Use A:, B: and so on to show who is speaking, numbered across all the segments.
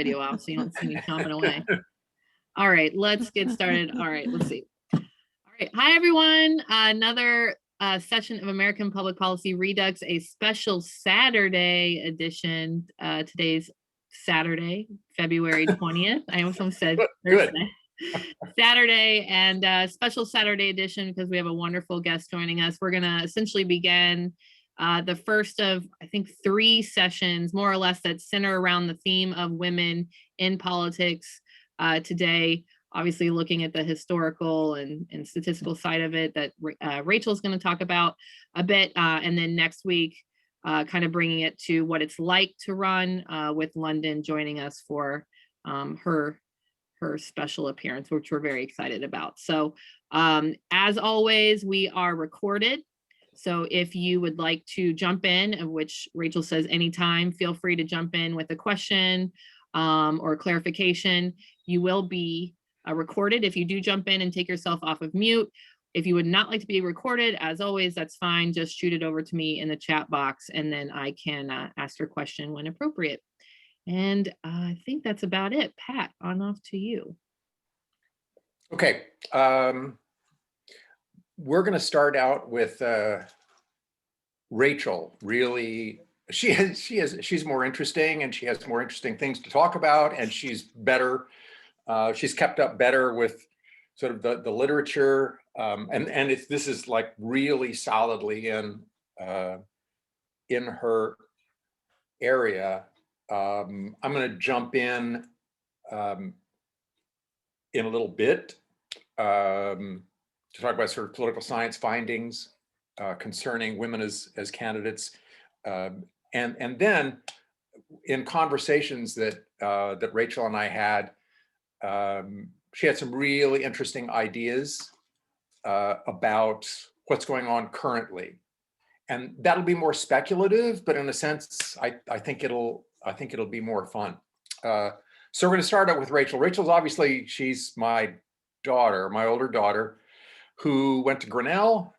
A: video out so you don't see me chomping away. All right, let's get started. All right, let's see. All right, hi everyone. Another session of American Public Policy Redux, a special Saturday edition. Today's Saturday, February 20th. I almost said Thursday. Saturday, and special Saturday edition because we have a wonderful guest joining us. We're going to essentially begin the first of, I think, 3 sessions, more or less, that center around the theme of women in politics today. Obviously, looking at the historical and statistical side of it that Rachel's going to talk about a bit. And then next week, kind of bringing it to what it's like to run, with London joining us for her special appearance, which we're very excited about. So as always, we are recorded. So if you would like to jump in, of which Rachel says anytime, feel free to jump in with a question or clarification. You will be recorded if you do jump in and take yourself off of mute. If you would not like to be recorded, as always, that's fine. Just shoot it over to me in the chat box, and then I can ask your question when appropriate. And I think that's about it. Pat, on off to you.
B: Okay. We're going to start out with Rachel. Really, she's more interesting, and she has more interesting things to talk about, and she's better. She's kept up better with sort of the literature, and this is like really solidly in her area. I'm going to jump in a little bit to talk about sort of political science findings concerning women as candidates, and then in conversations that that Rachel and I had, she had some really interesting ideas about what's going on currently, and that'll be more speculative, but in a sense, I think it'll be more fun. So we're going to start out with Rachel. Rachel's obviously, she's my daughter, my older daughter, who went to Grinnell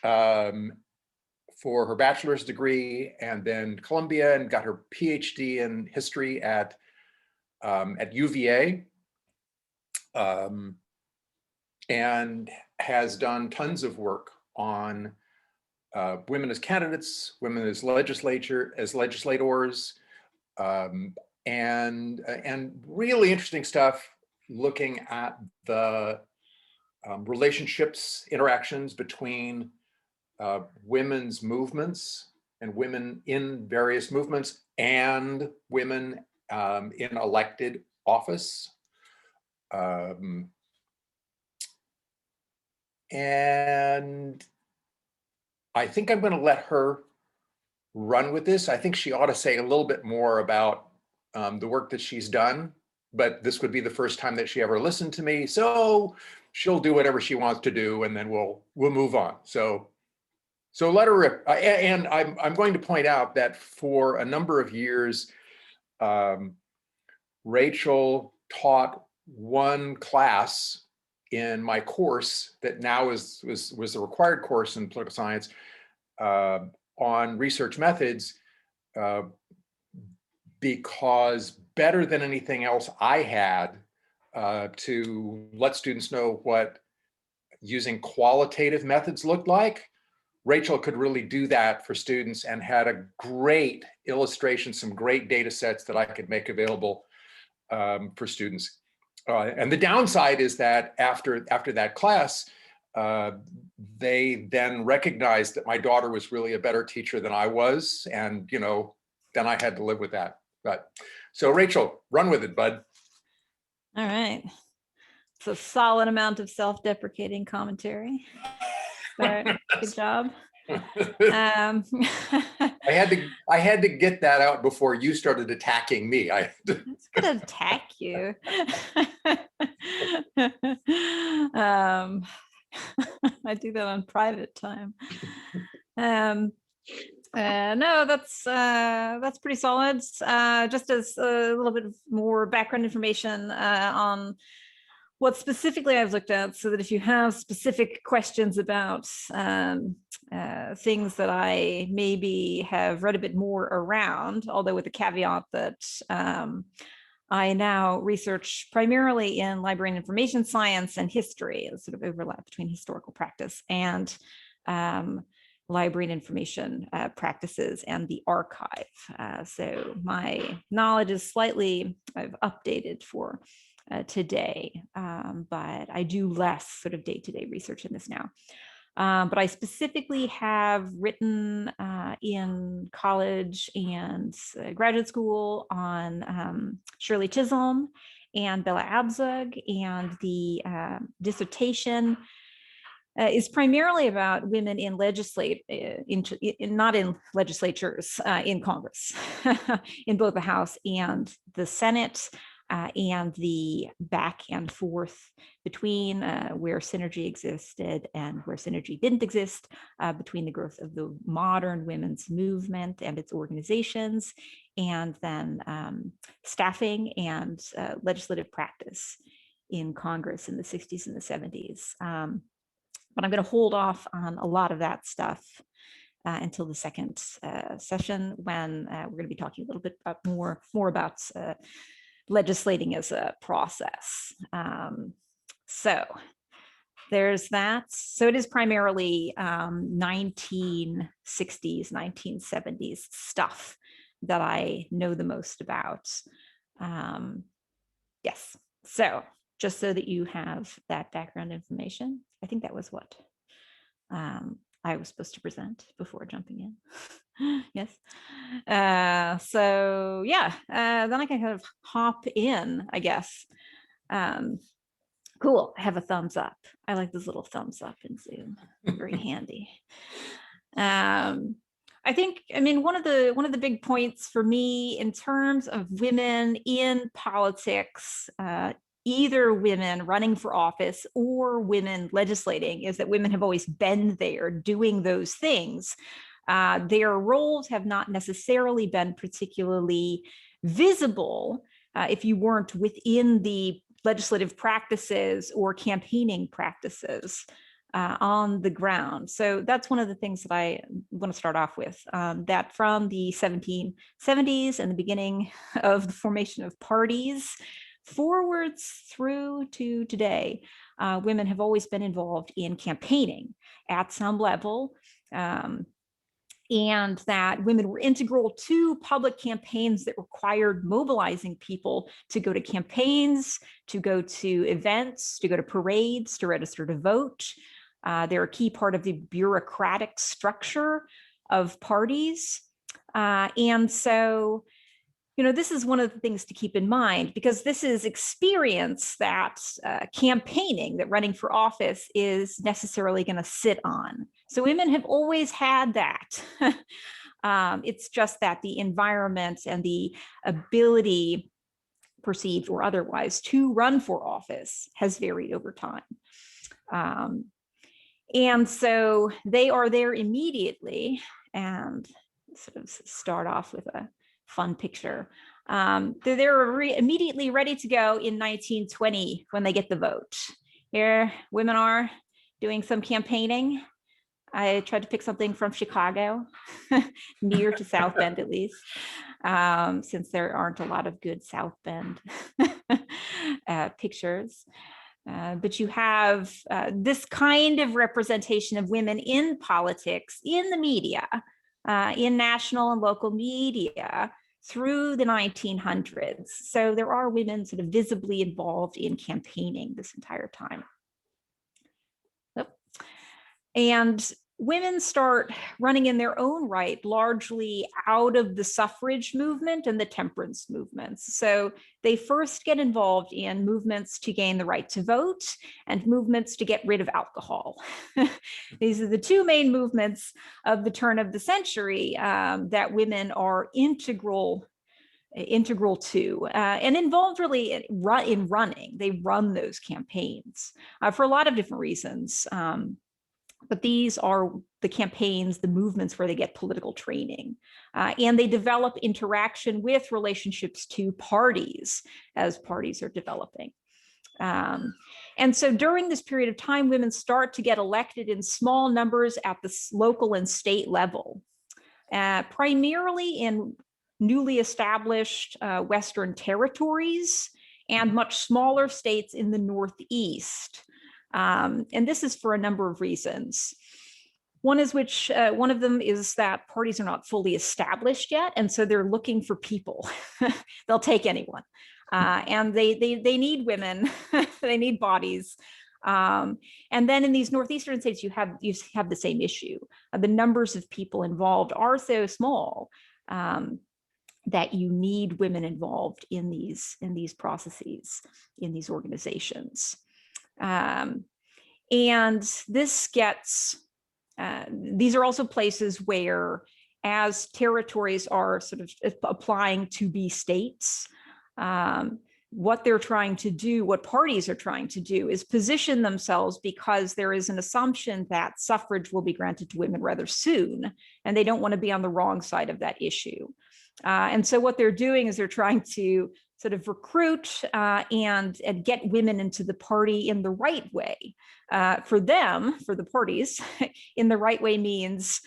B: for her bachelor's degree, and then Columbia, and got her PhD in history at UVA, and has done tons of work on women as candidates, women as legislators, and really interesting stuff looking at the relationships, interactions between women's movements and women in various movements and women in elected office. And I think I'm going to let her run with this. I think she ought to say a little bit more about the work that she's done, but this would be the first time that she ever listened to me. So she'll do whatever she wants to do, and then we'll move on. So let her rip. And I'm going to point out that for a number of years, Rachel taught one class in my course that now was the required course in political science on research methods, because better than anything else I had to let students know what using qualitative methods looked like, Rachel could really do that for students, and had a great illustration, some great data sets that I could make available for students. And the downside is that after that class, they then recognized that my daughter was really a better teacher than I was, and then I had to live with that. But so Rachel, run with it, bud.
C: All right. It's a solid amount of self-deprecating commentary. Good job.
B: I had to get that out before you started attacking me.
C: It's gonna attack you. I do that on private time. No, that's pretty solid. Just as a little bit more background information on what specifically I've looked at, so that if you have specific questions about things that I maybe have read a bit more around, although with the caveat that I now research primarily in library and information science and history, a sort of overlap between historical practice and library and information practices and the archive. So my knowledge is slightly, I've updated for today, but I do less sort of day-to-day research in this now. But I specifically have written in college and graduate school on Shirley Chisholm and Bella Abzug, and the dissertation is primarily about women in not in legislatures, in Congress, in both the House and the Senate, and the back and forth between where synergy existed and where synergy didn't exist, between the growth of the modern women's movement and its organizations, and then staffing and legislative practice in Congress in the 60s and the 70s. But I'm going to hold off on a lot of that stuff until the second session, when we're going to be talking a little bit about more about legislating as a process. So there's that. So it is primarily 1960s, 1970s stuff that I know the most about. Yes. So just so that you have that background information, I think that was what I was supposed to present before jumping in. Yes. So yeah, then I can kind of hop in, I guess. Cool. I have a thumbs up. I like this little thumbs up in Zoom. Very handy. I think, I mean, one of the big points for me in terms of women in politics, either women running for office or women legislating, is that women have always been there doing those things. Their roles have not necessarily been particularly visible if you weren't within the legislative practices or campaigning practices on the ground. So that's one of the things that I want to start off with, that from the 1770s and the beginning of the formation of parties forwards through to today, women have always been involved in campaigning at some level, and that women were integral to public campaigns that required mobilizing people to go to campaigns, to go to events, to go to parades, to register to vote. They're a key part of the bureaucratic structure of parties. And so, you know, this is one of the things to keep in mind, because this is experience that campaigning, that running for office is necessarily going to sit on. So women have always had that. It's just that the environment and the ability, perceived or otherwise, to run for office has varied over time. And so they are there immediately, and sort of start off with a fun picture. They're immediately ready to go in 1920 when they get the vote. Here, women are doing some campaigning. I tried to pick something from Chicago, near to South Bend at least, since there aren't a lot of good South Bend pictures. But you have this kind of representation of women in politics, in the media, in national and local media through the 1900s. So there are women sort of visibly involved in campaigning this entire time. And women start running in their own right, largely out of the suffrage movement and the temperance movements. So they first get involved in movements to gain the right to vote and movements to get rid of alcohol. These are the two main movements of the turn of the century that women are integral to, and involved really in running. They run those campaigns for a lot of different reasons. But these are the campaigns, the movements where they get political training, and they develop interaction with relationships to parties as parties are developing. And so during this period of time, women start to get elected in small numbers at the local and state level, primarily in newly established Western territories and much smaller states in the Northeast. And this is for a number of reasons. One of them is that parties are not fully established yet, and so they're looking for people. They'll take anyone, and they need women. They need bodies. And then in these northeastern states, you have the same issue. The numbers of people involved are so small that you need women involved in these processes, in these organizations. And this gets, these are also places where, as territories are sort of applying to be states, what they're trying to do, what parties are trying to do, is position themselves, because there is an assumption that suffrage will be granted to women rather soon, and they don't want to be on the wrong side of that issue. And so what they're doing is they're trying to sort of recruit and get women into the party in the right way. For them, for the parties, in the right way means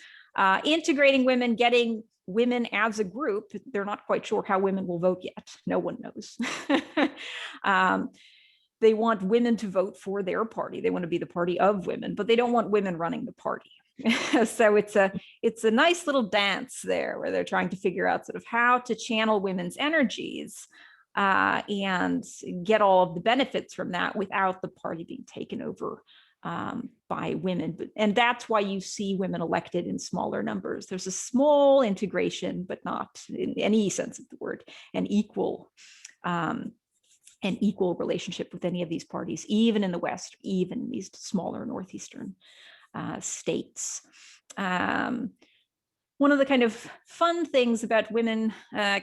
C: integrating women, getting women as a group. They're not quite sure how women will vote yet. No one knows. They want women to vote for their party. They want to be the party of women, but they don't want women running the party. So it's a nice little dance there, where they're trying to figure out sort of how to channel women's energies and get all of the benefits from that without the party being taken over by women. And that's why you see women elected in smaller numbers. There's a small integration, but not in any sense of the word, an equal relationship with any of these parties, even in the West, even in these smaller northeastern states. One of the kind of fun things about women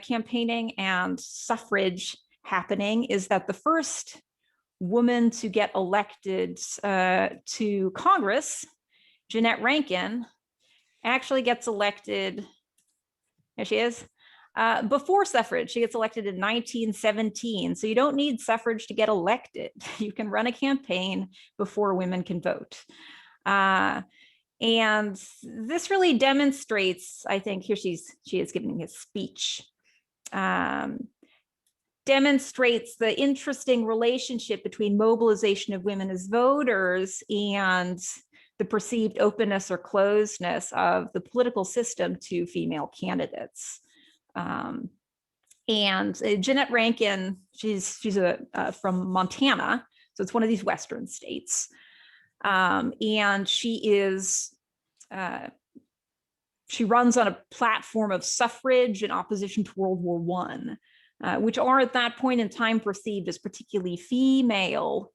C: campaigning and suffrage happening is that the first woman to get elected to Congress, Jeannette Rankin, actually gets elected, there she is, before suffrage. She gets elected in 1917. So you don't need suffrage to get elected. You can run a campaign before women can vote. And this really demonstrates, I think, here she is giving a speech, demonstrates the interesting relationship between mobilization of women as voters and the perceived openness or closedness of the political system to female candidates. And Jeannette Rankin, she's from Montana, so it's one of these Western states. And she runs on a platform of suffrage in opposition to World War I, which are at that point in time perceived as particularly female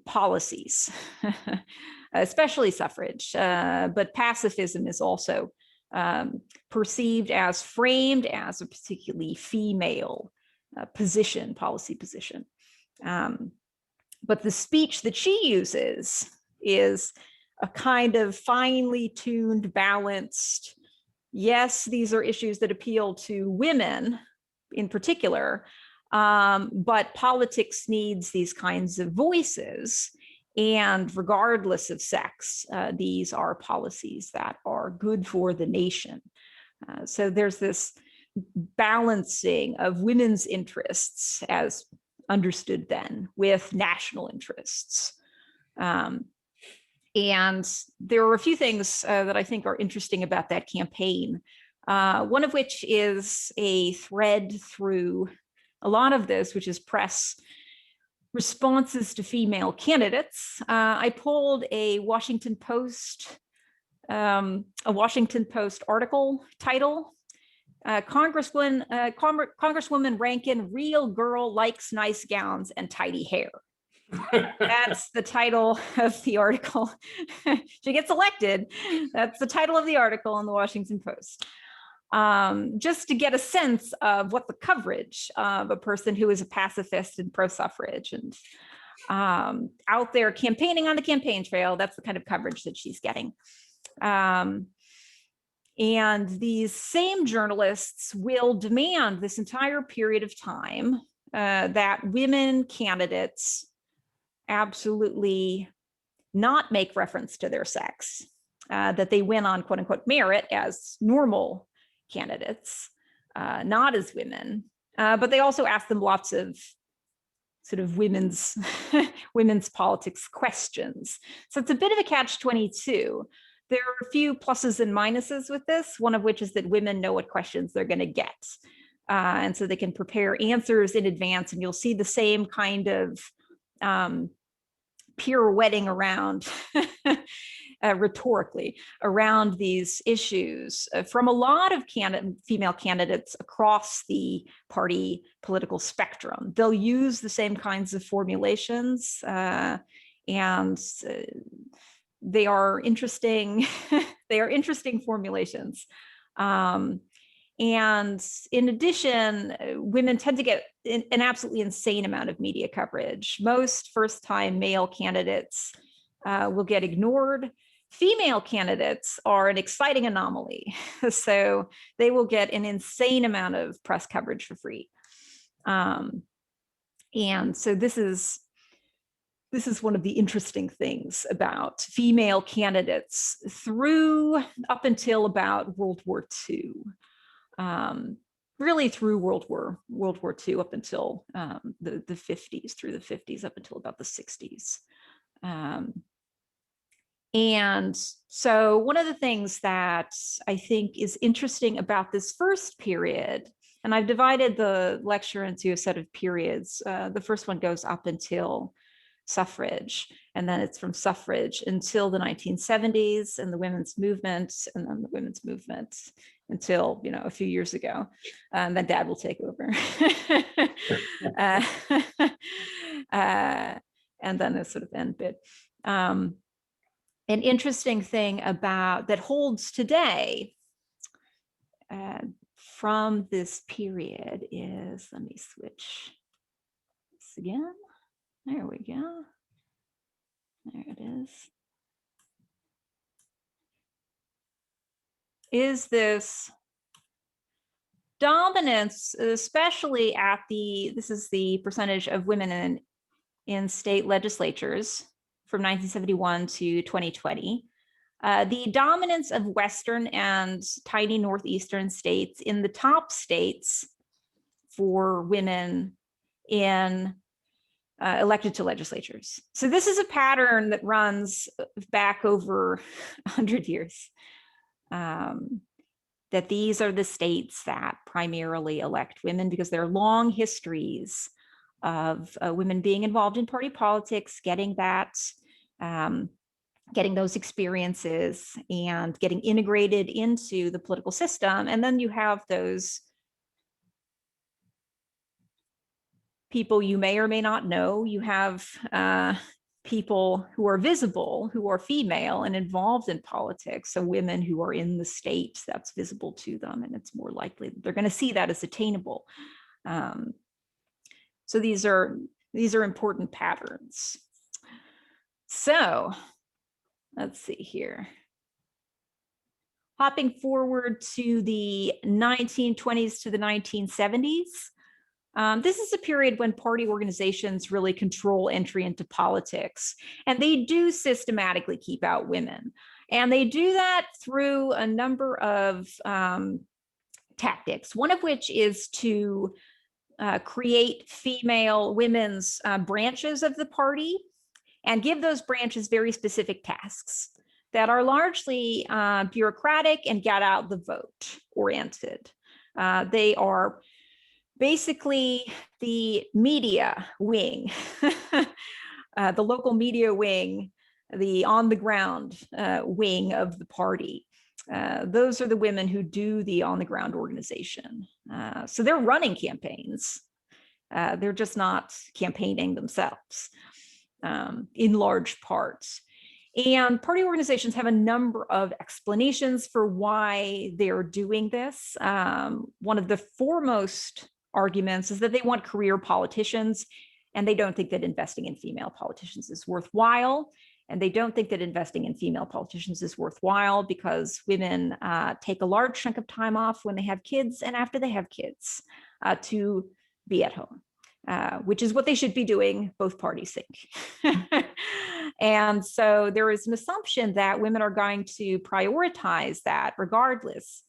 C: policies, especially suffrage, but pacifism is also perceived as, framed as a particularly female policy position. But the speech that she uses is a kind of finely tuned, balanced, yes, these are issues that appeal to women in particular, but politics needs these kinds of voices. And regardless of sex, these are policies that are good for the nation. So there's this balancing of women's interests as understood then with national interests. And there are a few things that I think are interesting about that campaign. One of which is a thread through a lot of this, which is press responses to female candidates. I pulled a Washington Post article title, Congresswoman Rankin, real girl likes nice gowns and tidy hair. That's the title of the article. She gets elected. That's the title of the article in the Washington Post. Just to get a sense of what the coverage of a person who is a pacifist and pro-suffrage and out there campaigning on the campaign trail, that's the kind of coverage that she's getting. And these same journalists will demand this entire period of time that women candidates absolutely not make reference to their sex, that they win on quote unquote merit as normal candidates, not as women, but they also ask them lots of sort of women's politics questions. So it's a bit of a catch-22. There are a few pluses and minuses with this, one of which is that women know what questions they're going to get. And so they can prepare answers in advance, and you'll see the same kind of pirouetting around rhetorically around these issues from a lot of female candidates across the party political spectrum. They'll use the same kinds of formulations, and they are interesting. They are interesting formulations. And in addition, women tend to get an absolutely insane amount of media coverage. Most first-time male candidates will get ignored. Female candidates are an exciting anomaly. So they will get an insane amount of press coverage for free. And so this is one of the interesting things about female candidates up until about World War II. Really through World War II up until the 50s, through the 50s up until about the 60s. And so one of the things that I think is interesting about this first period, and I've divided the lecture into a set of periods. The first one goes up until suffrage, and then it's from suffrage until the 1970s and the women's movement, and then the women's movement until, a few years ago. And then Dad will take over. And then a sort of end bit. An interesting thing that holds today from this period is, let me switch this again. There we go. There it is. Is this dominance, especially this is the percentage of women in state legislatures from 1971 to 2020. The dominance of Western and tiny Northeastern states in the top states for women in elected to legislatures. So this is a pattern that runs back over 100 years. That these are the states that primarily elect women because there are long histories of women being involved in party politics, getting those experiences and getting integrated into the political system. And then you have those people you may or may not know. You have people who are visible, who are female and involved in politics. So women who are in the state, that's visible to them, and it's more likely that they're going to see that as attainable. So these are important patterns. So let's see here. Hopping forward to the 1920s to the 1970s. This is a period when party organizations really control entry into politics, and they do systematically keep out women. And they do that through a number of tactics, one of which is to create women's branches of the party and give those branches very specific tasks that are largely bureaucratic and get out the vote oriented. They are basically the media wing, the local media wing, the on the ground wing of the party. Those are the women who do the on the ground organization. So they're running campaigns. They're just not campaigning themselves in large parts. And party organizations have a number of explanations for why they're doing this. One of the foremost arguments is that they want career politicians, and they don't think that investing in female politicians is worthwhile. And they don't think that investing in female politicians is worthwhile because women take a large chunk of time off when they have kids and after they have kids to be at home, which is what they should be doing, both parties think. And so there is an assumption that women are going to prioritize that regardless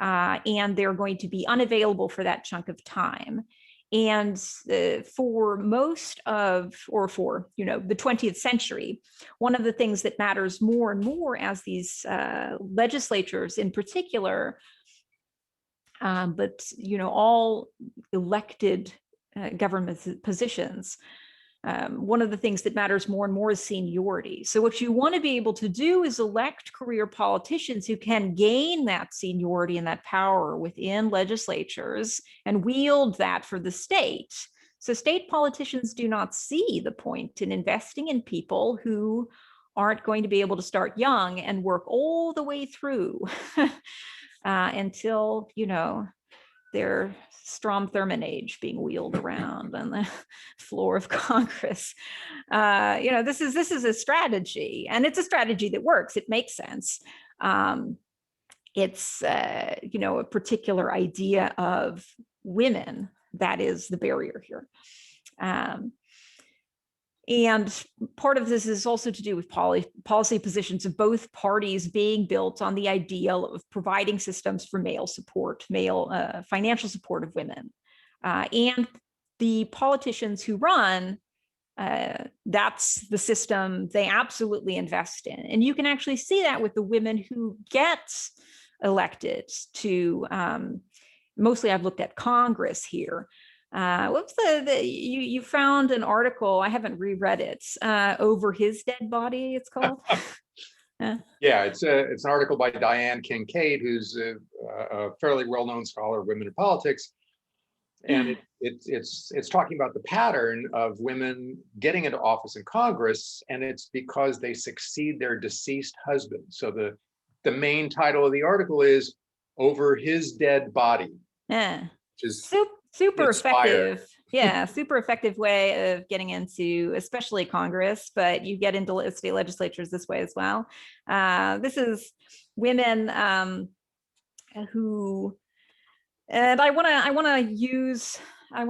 C: and they're going to be unavailable for that chunk of time. And for most of, or for, the 20th century, one of the things that matters more and more as these legislatures in particular, but, all elected government positions, one of the things that matters more and more is seniority. So what you want to be able to do is elect career politicians who can gain that seniority and that power within legislatures and wield that for the state. So state politicians do not see the point in investing in people who aren't going to be able to start young and work all the way through until, their Strom Thurmond age being wheeled around on the floor of Congress. This is a strategy, and it's a strategy that works. It makes sense. It's a particular idea of women that is the barrier here. And part of this is also to do with policy positions of both parties being built on the ideal of providing systems for male support, financial support of women. And the politicians who run, that's the system they absolutely invest in. And you can actually see that with the women who get elected to, mostly I've looked at Congress here. What's you found an article, I haven't reread it, Over His Dead Body, it's called.
B: Yeah, it's an article by Diane Kincaid, who's a fairly well-known scholar of women in politics. And it's talking about the pattern of women getting into office in Congress, and it's because they succeed their deceased husband. So the main title of the article is Over His Dead Body.
C: Yeah.
B: Which is
C: super
B: inspired.
C: effective. Yeah, super effective way of getting into, especially Congress, but you get into state legislatures this way as well. This is women who, and I want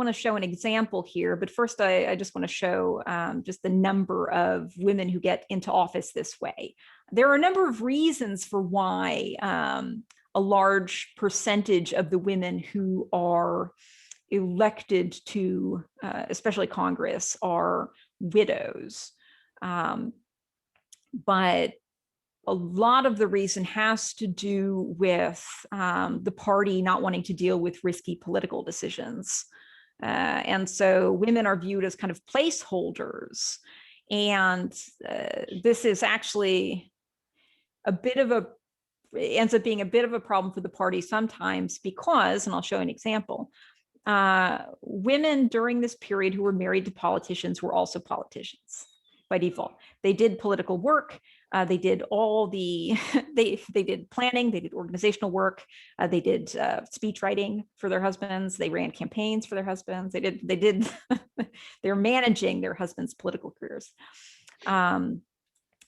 C: to show an example here, but first I just want to show just the number of women who get into office this way. There are a number of reasons for why a large percentage of the women who are elected to, especially Congress, are widows. But a lot of the reason has to do with the party not wanting to deal with risky political decisions. And so women are viewed as kind of placeholders. And this is actually ends up being a bit of a problem for the party sometimes because, and I'll show an example, women during this period who were married to politicians were also politicians by default. They did political work. They did all the, they did planning, they did organizational work, they did speech writing for their husbands, they ran campaigns for their husbands, they're managing their husbands' political careers.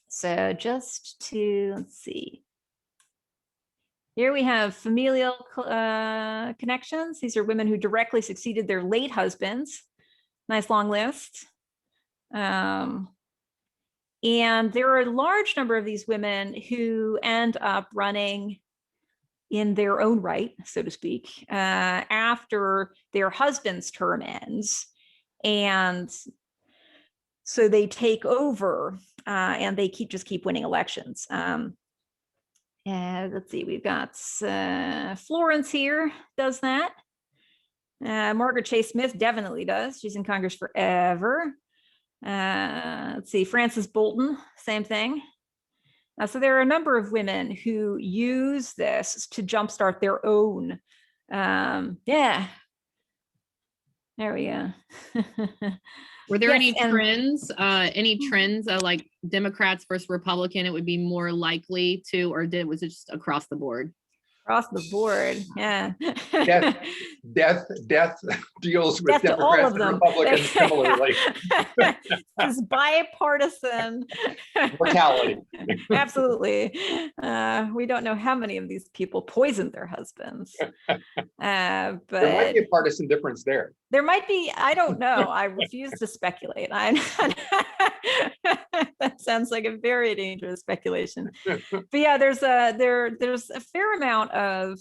C: So just to, let's see. Here we have familial connections. These are women who directly succeeded their late husbands. Nice long list. And there are a large number of these women who end up running in their own right, so to speak, after their husband's term ends. And so they take over and they just keep winning elections. Let's see, we've got Florence here does that. Margaret Chase Smith definitely does. She's in Congress forever. Let's see, Frances Bolton, same thing. So there are a number of women who use this to jumpstart their own. Yeah, there we go.
A: Were there
C: Yes,
A: any trends like Democrats versus Republican, it would be more likely to, or was it just across the board?
C: Across the board, yeah.
B: Death deals with
C: Death to all
B: Democrats
C: of
B: and
C: them.
B: Republicans similarly.
C: It's bipartisan
B: Mortality.
C: Absolutely. We don't know how many of these people poisoned their husbands. But
B: there might be a partisan difference there.
C: There might be, I don't know. I refuse to speculate. That sounds like a very dangerous speculation. But yeah, there's a fair amount of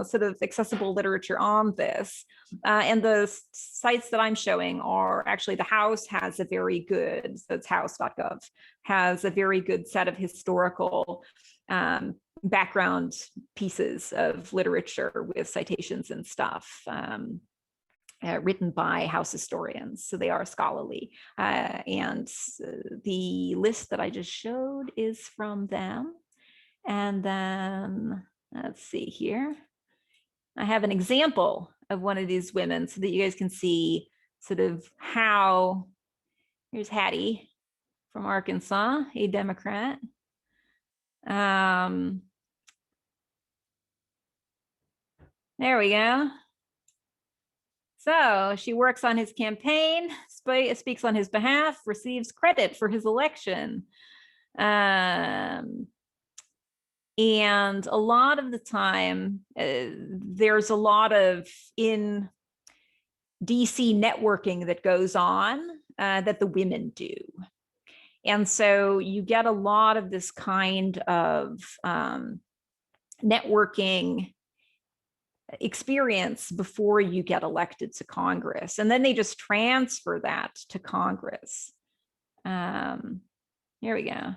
C: sort of accessible literature on this. And the sites that I'm showing are actually, the House has a very good, so it's house.gov, has a very good set of historical background pieces of literature with citations and stuff. Written by House historians, so they are scholarly. And the list that I just showed is from them. And then let's see here. I have an example of one of these women so that you guys can see sort of how, here's Hattie from Arkansas, a Democrat. There we go. So she works on his campaign, speaks on his behalf, receives credit for his election. And a lot of the time, there's a lot of in DC networking that goes on that the women do. And so you get a lot of this kind of networking experience before you get elected to Congress. And then they just transfer that to Congress. Here we go.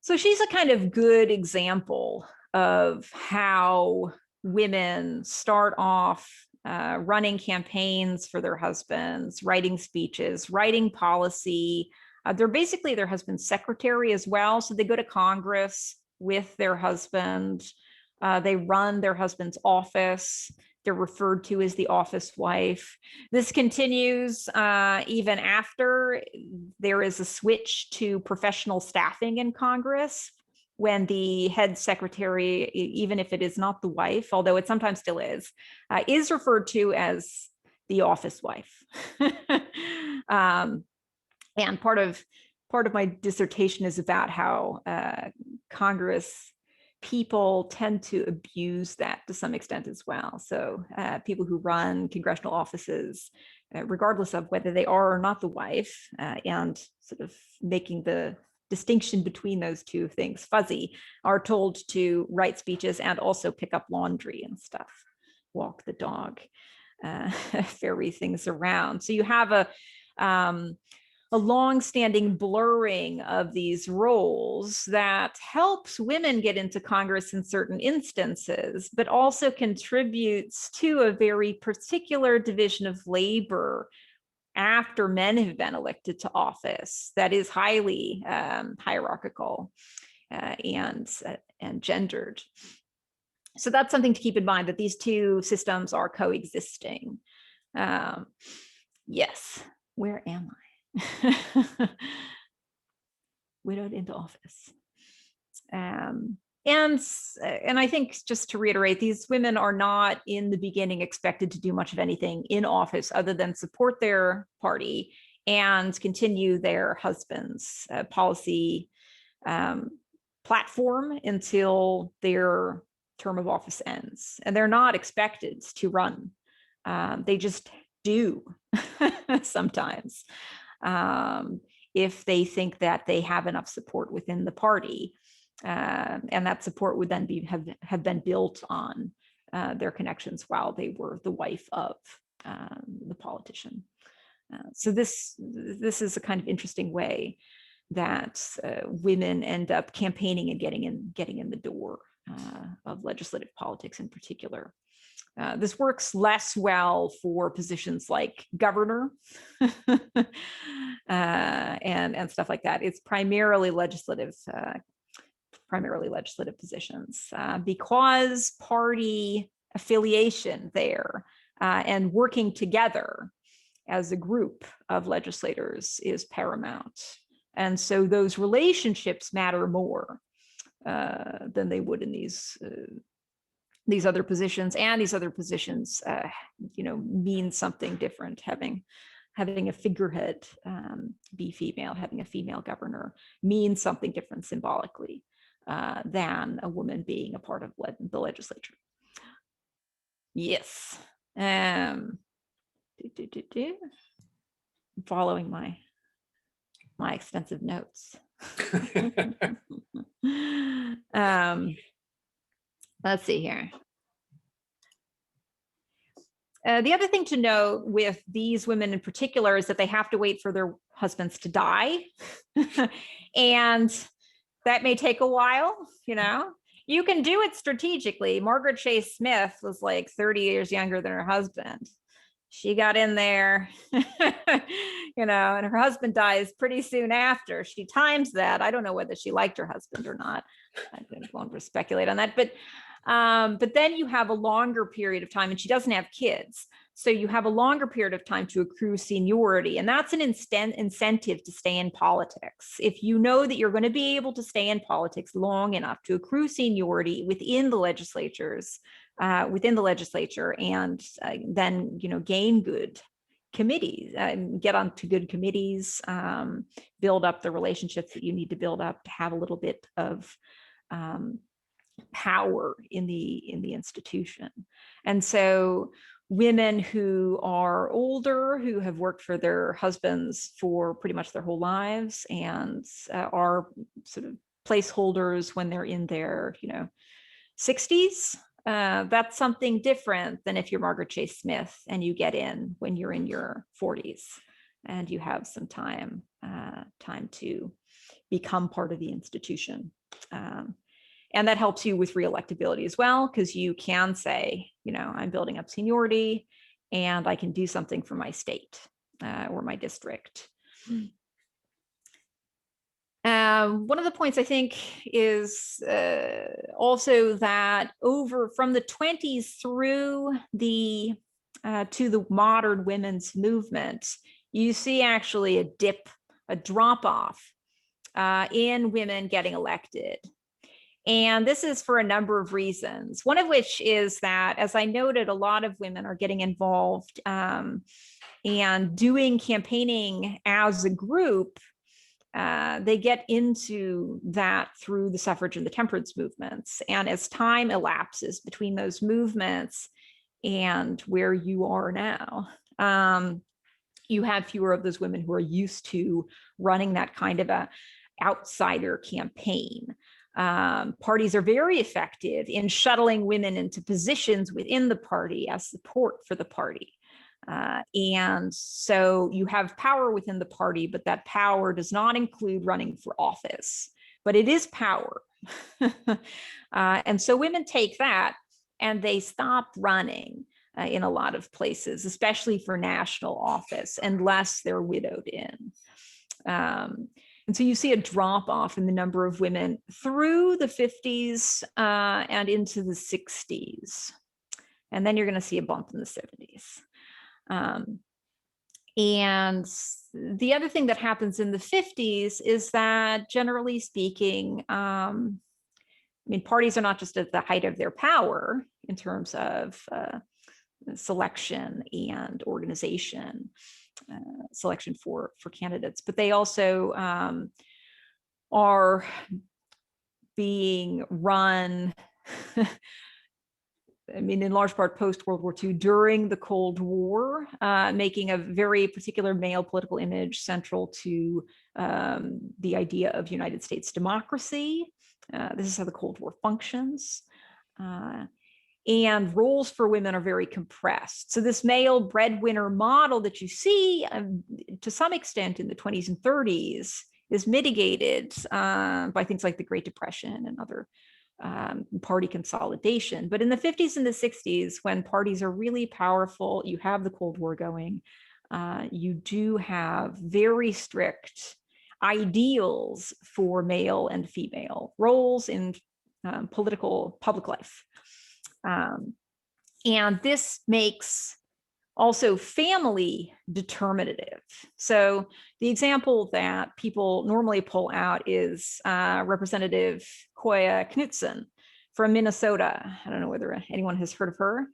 C: So she's a kind of good example of how women start off running campaigns for their husbands, writing speeches, writing policy. They're basically their husband's secretary as well. So they go to Congress with their husband. They run their husband's office. They're referred to as the office wife. This continues even after there is a switch to professional staffing in Congress, when the head secretary, even if it is not the wife, although it sometimes still is referred to as the office wife. And part of my dissertation is about how Congress people tend to abuse that to some extent as well. So people who run congressional offices, regardless of whether they are or not the wife, and sort of making the distinction between those two things fuzzy, are told to write speeches and also pick up laundry and stuff, walk the dog, ferry things around. So you have a long-standing blurring of these roles that helps women get into Congress in certain instances, but also contributes to a very particular division of labor after men have been elected to office that is highly hierarchical and gendered. So that's something to keep in mind, that these two systems are coexisting. Yes, where am I? Widowed into office. And I think, just to reiterate, these women are not in the beginning expected to do much of anything in office other than support their party and continue their husband's policy platform until their term of office ends. And they're not expected to run. They just do sometimes. If they think that they have enough support within the party, and that support would then have been built on their connections while they were the wife of the politician. So this is a kind of interesting way that women end up campaigning and getting in the door of legislative politics in particular. This works less well for positions like governor and stuff like that. It's primarily legislative positions because party affiliation there and working together as a group of legislators is paramount. And so those relationships matter more than they would in these other positions, and these other positions, mean something different. Having a figurehead be female, having a female governor means something different symbolically than a woman being a part of the legislature. Yes. I'm following my extensive notes. Let's see here. The other thing to note with these women in particular is that they have to wait for their husbands to die. And that may take a while, you know. You can do it strategically. Margaret Chase Smith was like 30 years younger than her husband. She got in there, you know, and her husband dies pretty soon after. She times that. I don't know whether she liked her husband or not. I won't speculate on that. But then you have a longer period of time, and she doesn't have kids. So you have a longer period of time to accrue seniority. And that's an incentive to stay in politics. If you know that you're going to be able to stay in politics long enough to accrue seniority within the legislature, and then, you know, gain good committees, get onto good committees, build up the relationships that you need to build up to have a little bit of power in the institution. And so women who are older, who have worked for their husbands for pretty much their whole lives, and are sort of placeholders when they're in their, you know, 60s, that's something different than if you're Margaret Chase Smith and you get in when you're in your 40s and you have some time to become part of the institution. And that helps you with reelectability as well, because you can say, you know, I'm building up seniority and I can do something for my state or my district. One of the points I think is also that from the 20s through to the modern women's movement, you see actually a drop off in women getting elected. And this is for a number of reasons, one of which is that, as I noted, a lot of women are getting involved and doing campaigning as a group. They get into that through the suffrage and the temperance movements. And as time elapses between those movements and where you are now, you have fewer of those women who are used to running that kind of a outsider campaign. Parties are very effective in shuttling women into positions within the party as support for the party. And so you have power within the party, but that power does not include running for office, but it is power. And so women take that and they stop running in a lot of places, especially for national office, unless they're widowed in. And so you see a drop off in the number of women through the 50s and into the 60s. And then you're going to see a bump in the 70s. And the other thing that happens in the 50s is that, generally speaking, I mean, parties are not just at the height of their power in terms of selection and organization, selection for candidates, but they also are being run, I mean, in large part post World War II, during the Cold War, making a very particular male political image central to the idea of United States democracy. This is how the Cold War functions. And roles for women are very compressed. So this male breadwinner model that you see to some extent in the 20s and 30s is mitigated by things like the Great Depression and other party consolidation. But in the 50s and the 60s, when parties are really powerful, you have the Cold War going, you do have very strict ideals for male and female roles in political public life. And this makes also family determinative. So the example that people normally pull out is Representative Koya Knudsen from Minnesota. I don't know whether anyone has heard of her.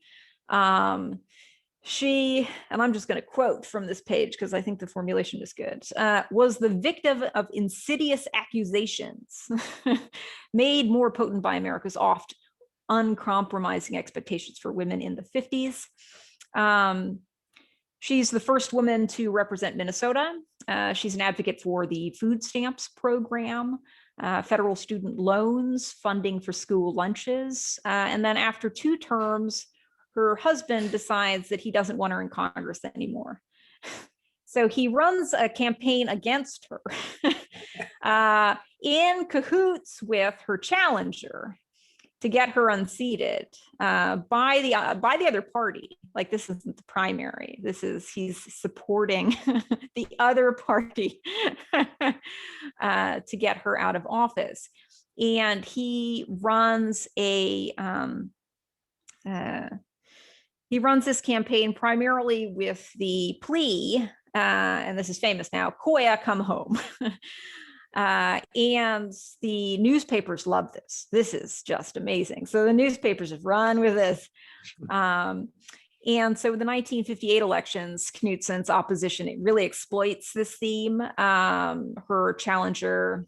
C: She, and I'm just going to quote from this page because I think the formulation is good, was the victim of insidious accusations made more potent by America's oft uncompromising expectations for women in the 50s. She's the first woman to represent Minnesota. She's an advocate for the food stamps program, federal student loans, funding for school lunches. And then after 2 terms, her husband decides that he doesn't want her in Congress anymore. So he runs a campaign against her in cahoots with her challenger to get her unseated by the other party. Like, this isn't the primary. This is, he's supporting the other party to get her out of office. And he runs this campaign primarily with the plea, and this is famous now, Koya, come home. And the newspapers love this. This is just amazing. So the newspapers have run with this. And so the 1958 elections, Knutsen's opposition, it really exploits this theme. Her challenger,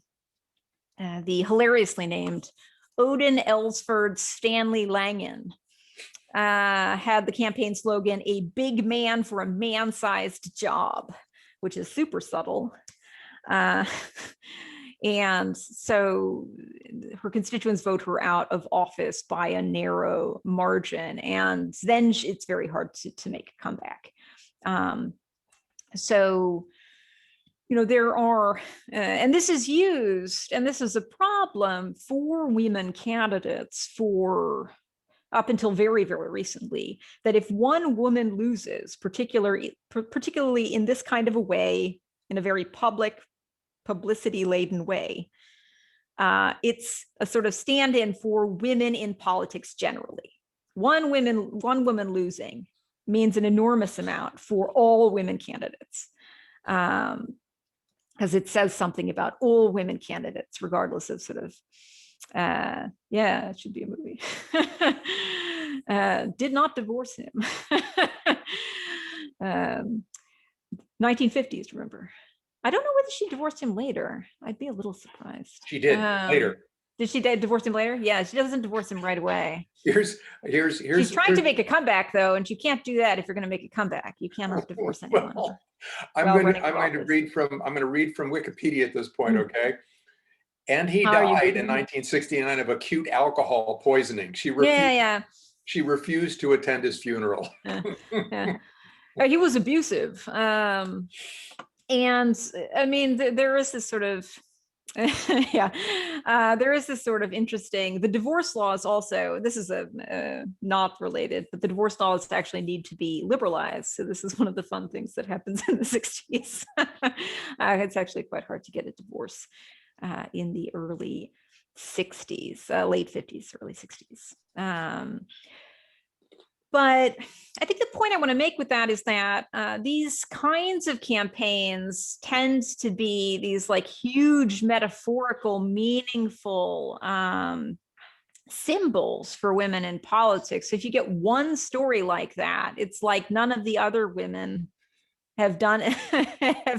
C: the hilariously named Odin Ellsford Stanley Langen, had the campaign slogan, "A big man for a man-sized job," which is super subtle. And so her constituents vote her out of office by a narrow margin. And then it's very hard to make a comeback. So, there are, and this is used, and this is a problem for women candidates for up until very, very recently, that if one woman loses, particularly in this kind of a way, in a very publicity-laden way, it's a sort of stand-in for women in politics generally. One woman losing means an enormous amount for all women candidates, because it says something about all women candidates, regardless of sort of, yeah, it should be a movie. Did not divorce him. 1950s, remember. I don't know whether she divorced him later. I'd be a little surprised.
B: She did later.
C: Did she divorce him later? Yeah, she doesn't divorce him right away.
B: She's
C: trying to make a comeback though, and you can't do that if you're going to make a comeback. You cannot divorce anyone.
B: Well, I'm going to read from Wikipedia at this point, okay? And he died in 1969 of acute alcohol poisoning. She refused to attend his funeral.
C: He was abusive. And I mean, there is this sort of, there is this sort of interesting, the divorce laws also, this is not related, but the divorce laws actually need to be liberalized. So this is one of the fun things that happens in the 60s. It's actually quite hard to get a divorce in the early 60s, late 50s, early 60s. But I think the point I want to make with that is that these kinds of campaigns tend to be these like huge metaphorical, meaningful symbols for women in politics. So if you get one story like that, it's like none of the other women have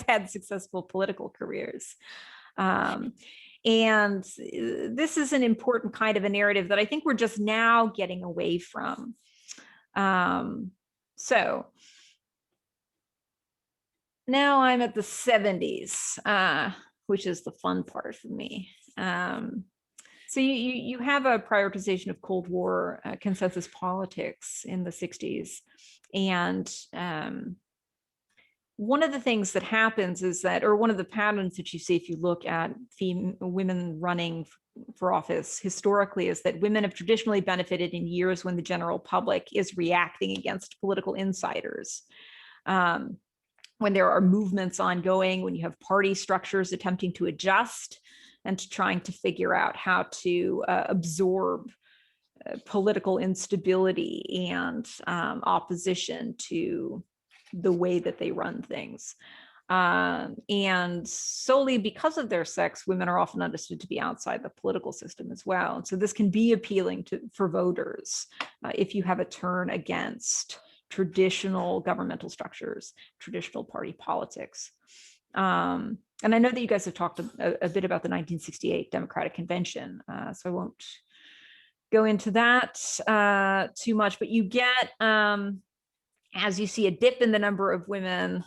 C: had successful political careers. And this is an important kind of a narrative that I think we're just now getting away from. So now I'm at the 70s, which is the fun part for me. So you have a prioritization of Cold War consensus politics in the 60s. And one of the things that happens is that, or one of the patterns that you see if you look at women running for office historically, is that women have traditionally benefited in years when the general public is reacting against political insiders. When there are movements ongoing, when you have party structures attempting to adjust and trying to figure out how to absorb political instability and opposition to the way that they run things. And solely because of their sex, women are often understood to be outside the political system as well. And so this can be appealing for voters if you have a turn against traditional governmental structures, traditional party politics. And I know that you guys have talked a bit about the 1968 Democratic Convention, so I won't go into that too much, but you get, as you see, a dip in the number of women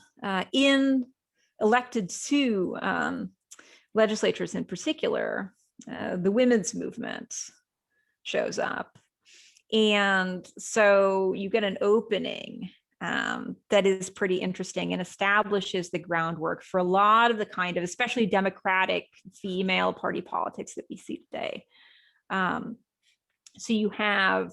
C: elected to legislatures in particular. The women's movement shows up. And so you get an opening that is pretty interesting and establishes the groundwork for a lot of the kind of, especially democratic female party politics that we see today. So you have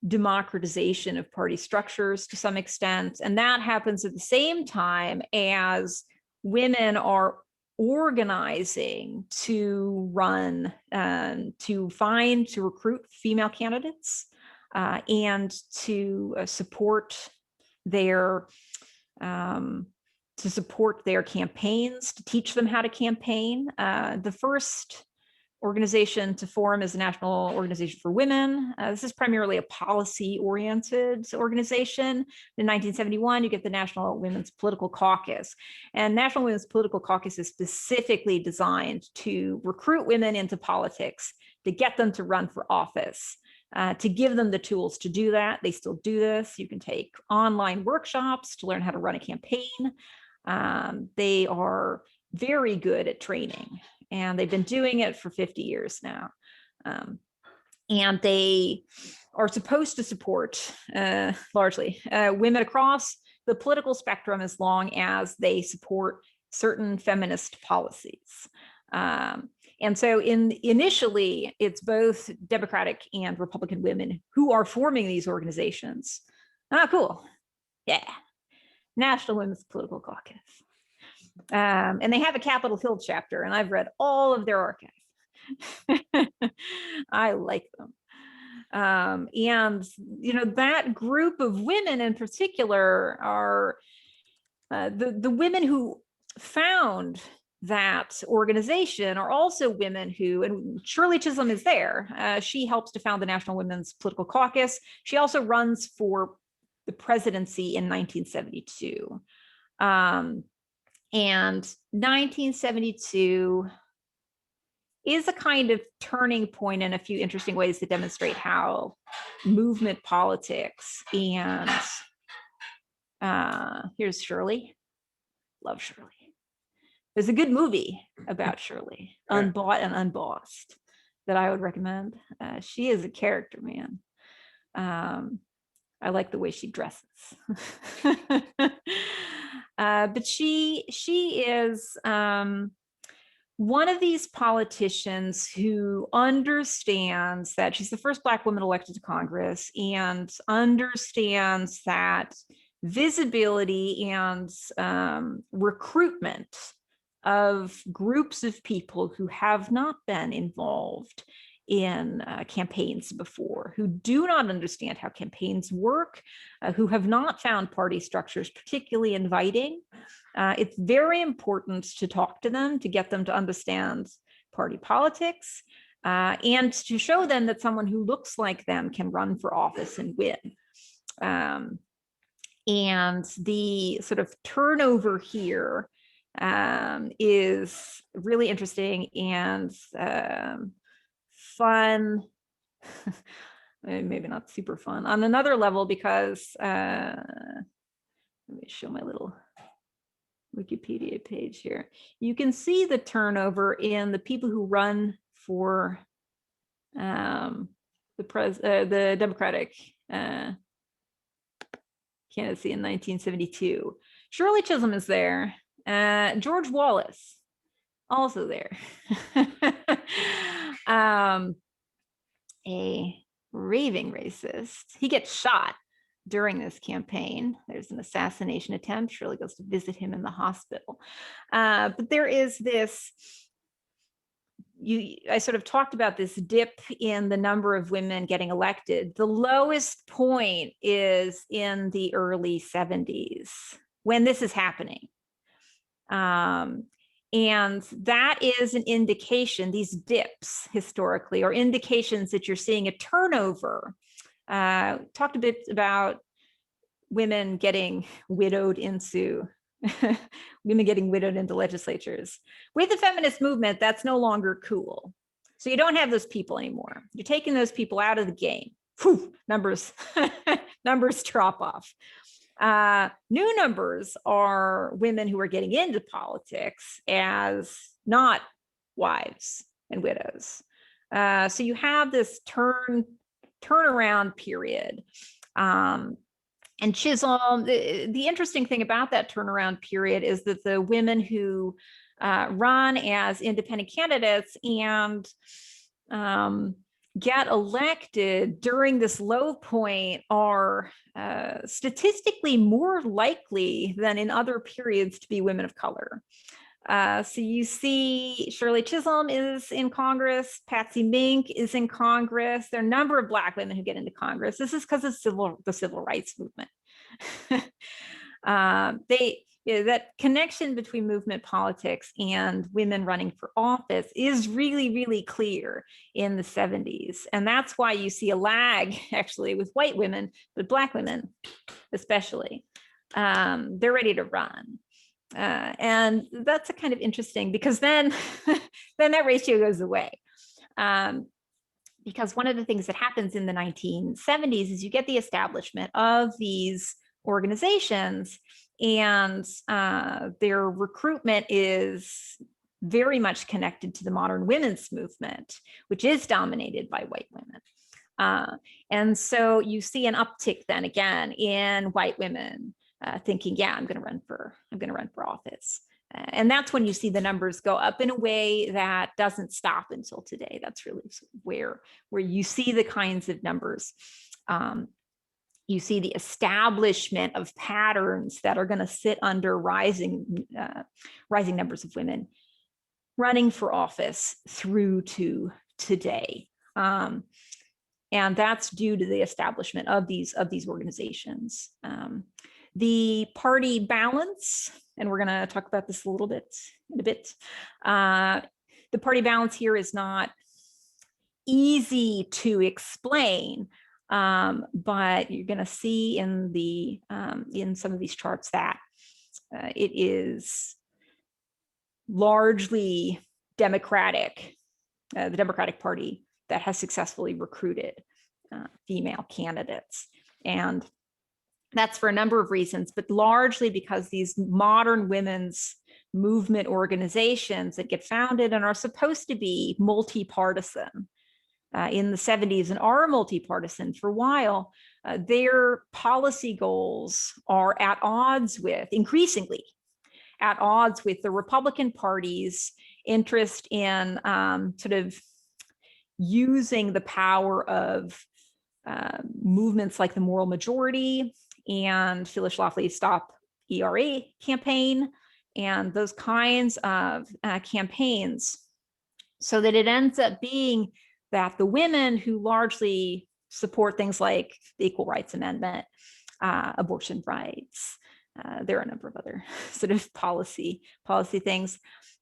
C: democratization of party structures to some extent, and that happens at the same time as women are organizing to run, to recruit female candidates, and to support their campaigns, to teach them how to campaign. The first organization to form is the National Organization for Women. This is primarily a policy-oriented organization. In 1971, you get the National Women's Political Caucus. And National Women's Political Caucus is specifically designed to recruit women into politics, to get them to run for office, to give them the tools to do that. They still do this. You can take online workshops to learn how to run a campaign. They are very good at training, and they've been doing it for 50 years now. And they are supposed to support largely women across the political spectrum as long as they support certain feminist policies. And so initially, it's both Democratic and Republican women who are forming these organizations. Ah, cool. Yeah. National Women's Political Caucus. And they have a Capitol Hill chapter, and I've read all of their archive. I like them. And, you know, that group of women in particular are the women who found that organization are also women who, and Shirley Chisholm is there. She helps to found the National Women's Political Caucus. She also runs for the presidency in 1972. And 1972 is a kind of turning point in a few interesting ways to demonstrate how movement politics and here's Shirley. Love Shirley. There's a good movie about Shirley, Unbought and Unbossed, that I would recommend. She is a character, man. I like the way she dresses. But she is one of these politicians who understands that she's the first Black woman elected to Congress, and understands that visibility and recruitment of groups of people who have not been involved in campaigns before, who do not understand how campaigns work, who have not found party structures particularly inviting. It's very important to talk to them, to get them to understand party politics, and to show them that someone who looks like them can run for office and win. And the sort of turnover here is really interesting and fun, maybe not super fun on another level, because let me show my little Wikipedia page here. You can see the turnover in the people who run for the Democratic candidacy in 1972. Shirley Chisholm is there. George Wallace, also there. A raving racist. He gets shot during this campaign. There's an assassination attempt. Shirley goes to visit him in the hospital. But there is this, I sort of talked about this dip in the number of women getting elected. The lowest point is in the early 70s when this is happening. And that is an indication, these dips historically are indications that you're seeing a turnover. Talked a bit about women getting widowed into women getting widowed into legislatures. With the feminist movement, that's no longer cool. So you don't have those people anymore. You're taking those people out of the game. Whew, numbers drop off. New numbers are women who are getting into politics as not wives and widows. So you have this turnaround period. And Chisholm, the interesting thing about that turnaround period is that the women who run as independent candidates and get elected during this low point are statistically more likely than in other periods to be women of color. So you see Shirley Chisholm is in Congress, Patsy Mink is in Congress. There are a number of Black women who get into Congress. This is because of the civil rights movement. That connection between movement politics and women running for office is really, really clear in the 70s. And that's why you see a lag actually with white women, but Black women especially, they're ready to run. And that's a kind of interesting because then that ratio goes away. Because one of the things that happens in the 1970s is you get the establishment of these organizations, and their recruitment is very much connected to the modern women's movement, which is dominated by white women. And so you see an uptick then again in white women thinking, yeah, I'm going to run for office. And that's when you see the numbers go up in a way that doesn't stop until today. That's really where you see the kinds of numbers. You see the establishment of patterns that are going to sit under rising numbers of women running for office through to today. And that's due to the establishment of these organizations. The party balance, and we're going to talk about this a little bit in a bit. The party balance here is not easy to explain, but you're going to see in the in some of these charts that it is largely Democratic, the Democratic Party that has successfully recruited female candidates. And that's for a number of reasons, but largely because these modern women's movement organizations that get founded and are supposed to be multi-partisan in the 70s and are multi-partisan for a while, their policy goals are at odds with, increasingly at odds with, the Republican Party's interest in sort of using the power of movements like the Moral Majority and Phyllis Schlafly's Stop ERA campaign and those kinds of campaigns, so that it ends up being that the women who largely support things like the Equal Rights Amendment, abortion rights, there are a number of other sort of policy things.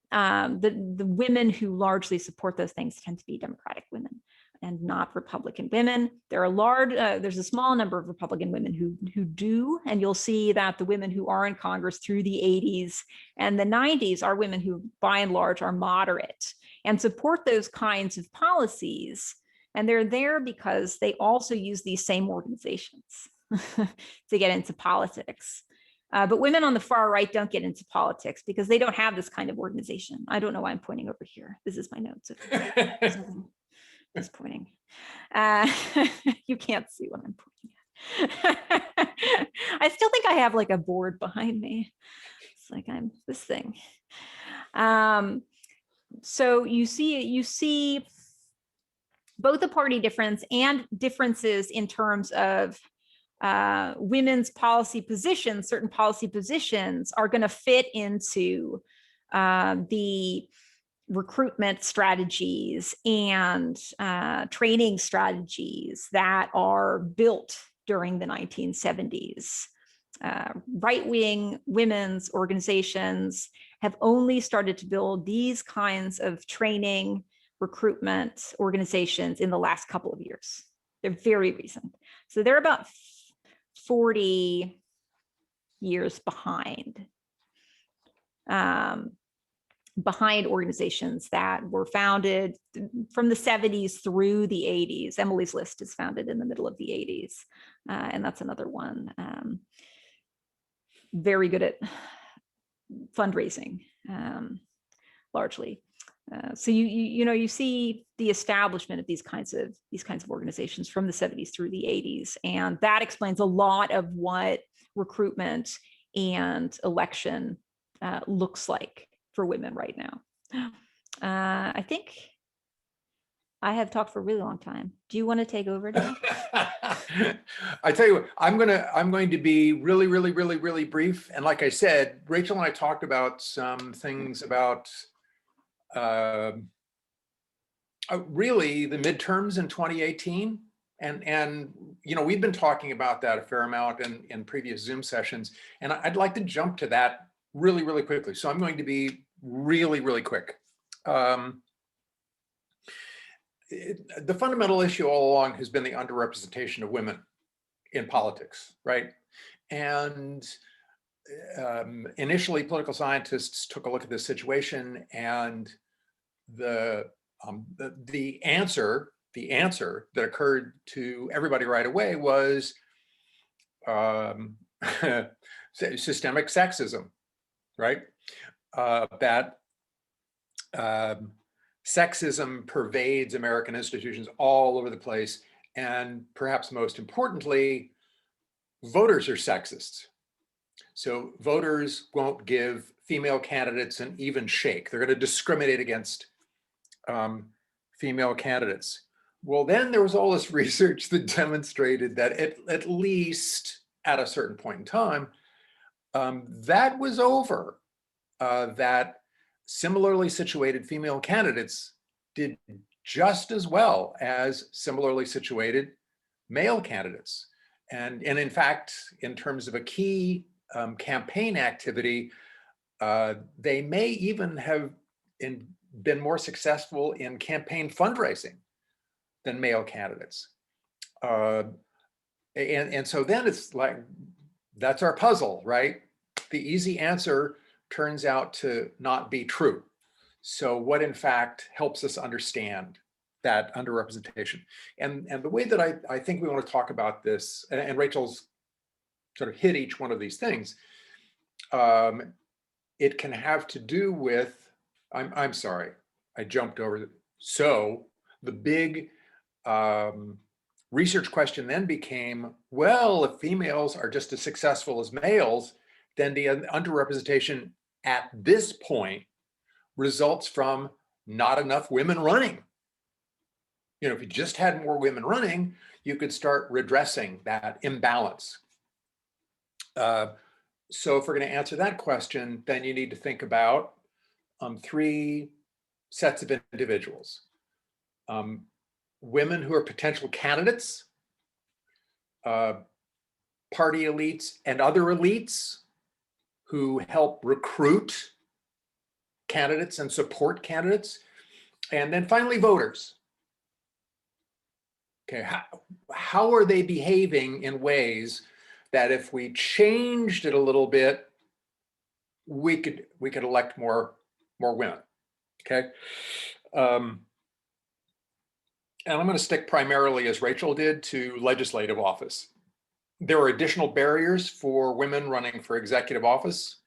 C: The women who largely support those things tend to be Democratic women and not Republican women. There are there's a small number of Republican women who do, and you'll see that the women who are in Congress through the 80s and the 90s are women who, by and large, are moderate and support those kinds of policies. And they're there because they also use these same organizations to get into politics. But women on the far right don't get into politics because they don't have this kind of organization. I don't know why I'm pointing over here. This is my notes. Just pointing. You can't see what I'm pointing at. I still think I have like a board behind me. It's like I'm this thing. So you see both the party difference and differences in terms of women's policy positions. Certain policy positions are going to fit into the recruitment strategies and training strategies that are built during the 1970s. Right-wing women's organizations have only started to build these kinds of training recruitment organizations in the last couple of years. They're very recent. So they're about 40 years behind. Behind organizations that were founded from the 70s through the 80s. Emily's List is founded in the middle of the 80s. And that's another one. Very good at fundraising, largely. So you see the establishment of these kinds of organizations from the 70s through the 80s, and that explains a lot of what recruitment and election looks like for women right now. I think I have talked for a really long time. Do you want to take over now?
B: I tell you what, I'm going to be really, really, really, really brief. And like I said, Rachel and I talked about some things about really the midterms in 2018. And we've been talking about that a fair amount in previous Zoom sessions. And I'd like to jump to that really, really quickly. So I'm going to be really, really quick. The fundamental issue all along has been the underrepresentation of women in politics, right? And initially, political scientists took a look at this situation, and the answer that occurred to everybody right away was systemic sexism, right? That sexism pervades American institutions all over the place. And perhaps most importantly, voters are sexist. So voters won't give female candidates an even shake. They're going to discriminate against female candidates. Well, then there was all this research that demonstrated that at least at a certain point in time, that was over, that similarly situated female candidates did just as well as similarly situated male candidates. And in fact, in terms of a key campaign activity, they may even have been more successful in campaign fundraising than male candidates. And so then it's like, that's our puzzle, right? The easy answer turns out to not be true. So what in fact helps us understand that underrepresentation? And the way that I think we want to talk about this, and Rachel's sort of hit each one of these things, it can have to do with, I'm sorry, I jumped over. So the big research question then became, well, if females are just as successful as males, then the underrepresentation at this point results from not enough women running. If you just had more women running, you could start redressing that imbalance. So if we're going to answer that question, then you need to think about three sets of individuals. Women who are potential candidates, party elites and other elites who help recruit candidates and support candidates, and then finally voters. Okay, how are they behaving in ways that if we changed it a little bit, we could elect more women? Okay, and I'm going to stick primarily, as Rachel did, to legislative office. There are additional barriers for women running for executive office,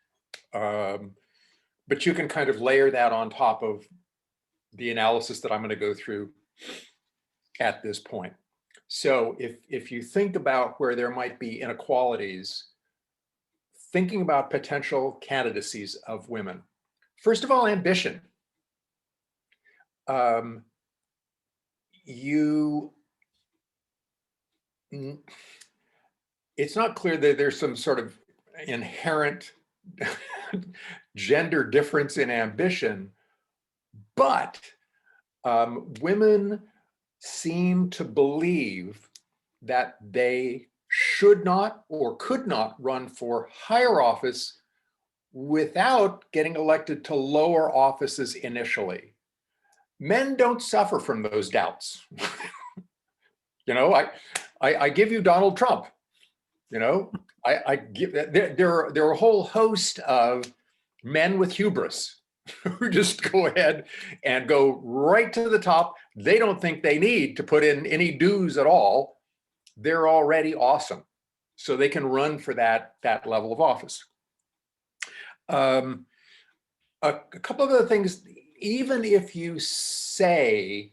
B: but you can kind of layer that on top of the analysis that I'm going to go through at this point. So if you think about where there might be inequalities, thinking about potential candidacies of women, first of all, ambition. It's not clear that there's some sort of inherent gender difference in ambition, but women seem to believe that they should not or could not run for higher office without getting elected to lower offices initially. Men don't suffer from those doubts. I give you Donald Trump. You know, I give there are a whole host of men with hubris who just go ahead and go right to the top. They don't think they need to put in any dues at all. They're already awesome, so they can run for that level of office. A couple of other things. Even if you say,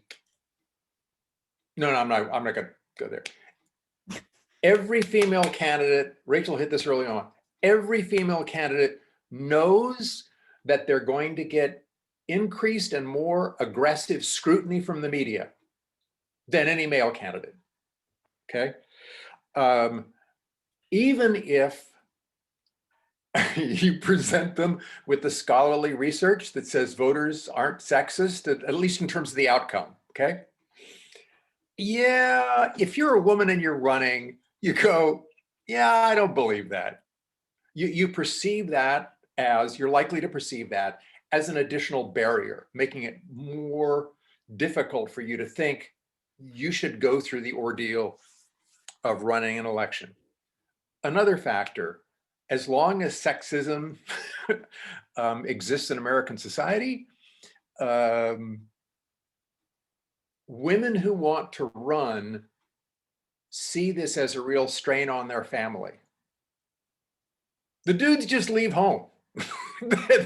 B: no, I'm not going to go there. Every female candidate, Rachel hit this early on, every female candidate knows that they're going to get increased and more aggressive scrutiny from the media than any male candidate, okay? Even if you present them with the scholarly research that says voters aren't sexist, at least in terms of the outcome, okay? Yeah, if you're a woman and you're running, you go, yeah, I don't believe that. You perceive that as, you're likely to perceive that as an additional barrier, making it more difficult for you to think you should go through the ordeal of running an election. Another factor, as long as sexism exists in American society, women who want to run see this as a real strain on their family. The dudes just leave home.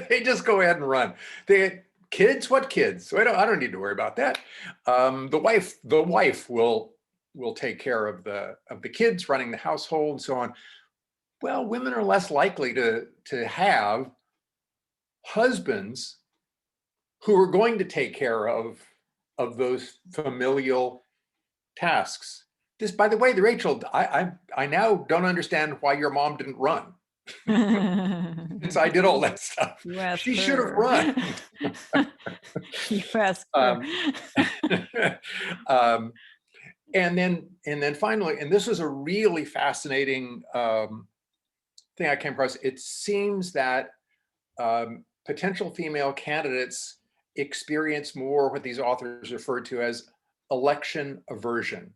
B: They just go ahead and run. Kids, what kids? I don't need to worry about that. The wife will take care of the kids, running the household and so on. Well, women are less likely to have husbands who are going to take care of those familial tasks. This, by the way, Rachel, I now don't understand why your mom didn't run. Since I did all that stuff, she should have run.
C: You asked her.
B: And then finally, and this was a really fascinating thing I came across. It seems that potential female candidates experience more what these authors refer to as election aversion.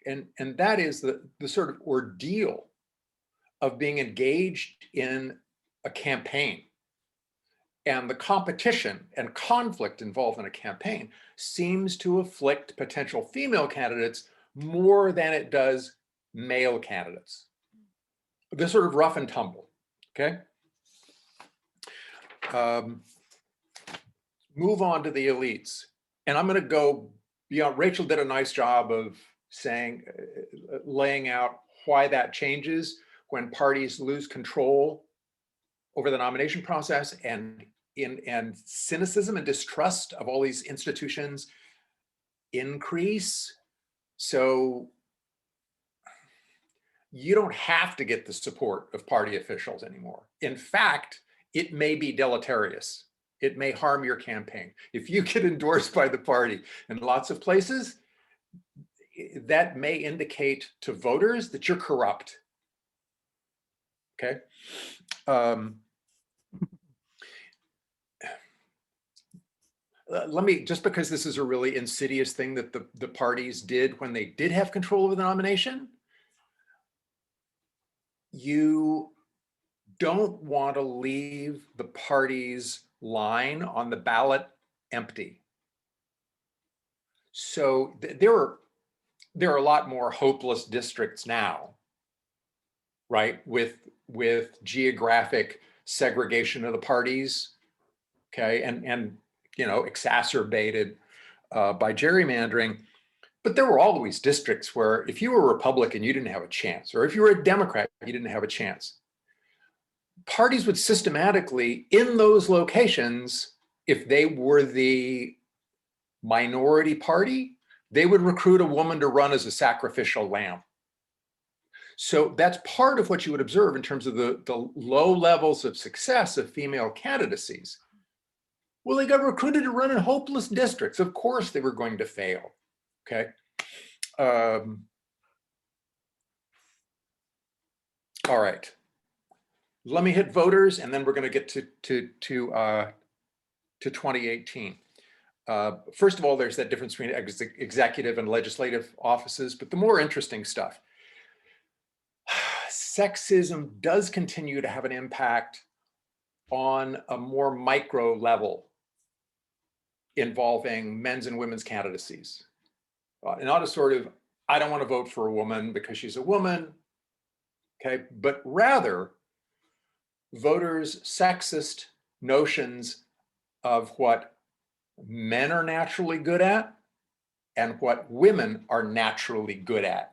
B: And that is the sort of ordeal of being engaged in a campaign, and the competition and conflict involved in a campaign seems to afflict potential female candidates more than it does male candidates. This sort of rough and tumble, okay? Move on to the elites. And I'm going to go beyond. Rachel did a nice job of saying, laying out why that changes when parties lose control over the nomination process, and cynicism and distrust of all these institutions increase. So you don't have to get the support of party officials anymore. In fact, it may be deleterious. It may harm your campaign. If you get endorsed by the party in lots of places, that may indicate to voters that you're corrupt. Okay. Let me, just because this is a really insidious thing that the parties did when they did have control over the nomination, you don't want to leave the party's line on the ballot empty. So there are a lot more hopeless districts now, right? With geographic segregation of the parties, okay, and you know, exacerbated by gerrymandering. But there were always districts where if you were a Republican, you didn't have a chance, or if you were a Democrat, you didn't have a chance. Parties would systematically, in those locations, if they were the minority party, they would recruit a woman to run as a sacrificial lamb. So that's part of what you would observe in terms of the low levels of success of female candidacies. Well, they got recruited to run in hopeless districts. Of course they were going to fail, okay? All right. Let me hit voters, and then we're going to get to 2018. First of all, there's that difference between executive and legislative offices, but the more interesting stuff. sexism does continue to have an impact on a more micro level involving men's and women's candidacies. Not a sort of, I don't want to vote for a woman because she's a woman, okay, but rather voters' sexist notions of what men are naturally good at and what women are naturally good at.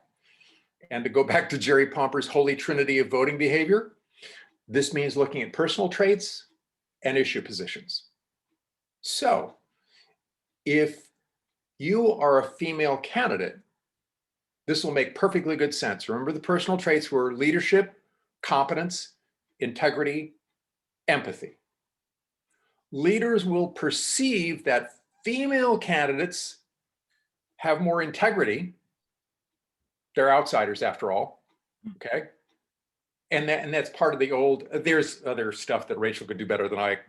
B: And to go back to Jerry Pomper's holy trinity of voting behavior, this means looking at personal traits and issue positions. So if you are a female candidate, this will make perfectly good sense. Remember, the personal traits were leadership, competence, integrity, empathy. Leaders will perceive that female candidates have more integrity. They're outsiders after all, okay? And that's part of the old, there's other stuff that Rachel could do better than I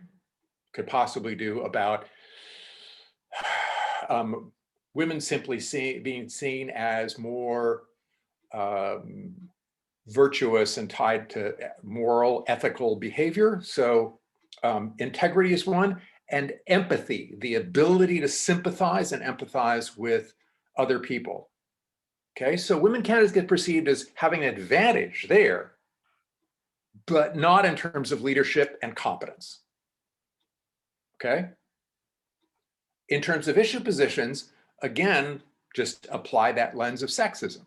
B: could possibly do about women simply being seen as more virtuous and tied to moral, ethical behavior. So integrity is one, and empathy, the ability to sympathize and empathize with other people. Okay, so women candidates get perceived as having an advantage there, but not in terms of leadership and competence. Okay. In terms of issue positions, again, just apply that lens of sexism.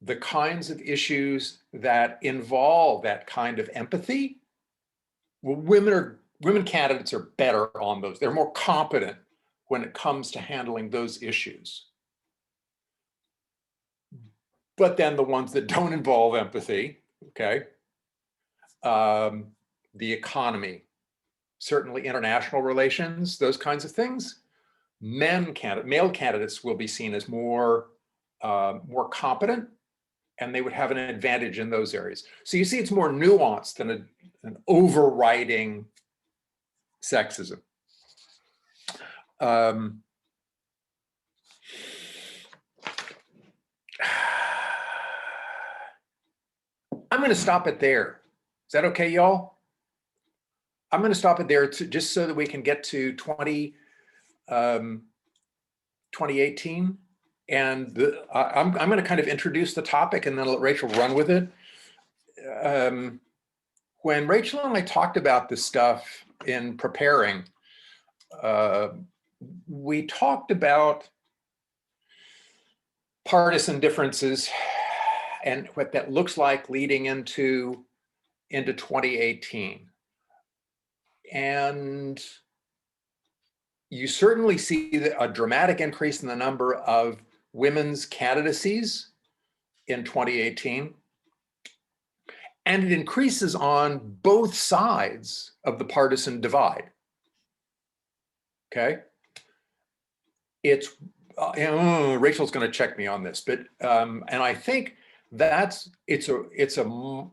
B: The kinds of issues that involve that kind of empathy, well, women candidates are better on those. They're more competent when it comes to handling those issues. But then the ones that don't involve empathy, okay, the economy, certainly international relations, those kinds of things, male candidates will be seen as more competent, and they would have an advantage in those areas. So you see, it's more nuanced than an overriding sexism. I'm going to stop it there. Is that okay, y'all? I'm going to stop it there just so that we can get to 2018. And I'm going to kind of introduce the topic and then let Rachel run with it. When Rachel and I talked about this stuff in preparing, we talked about partisan differences and what that looks like leading into 2018. And you certainly see a dramatic increase in the number of women's candidacies in 2018. And it increases on both sides of the partisan divide. Okay? It's, Rachel's going to check me on this, but, and I think it's a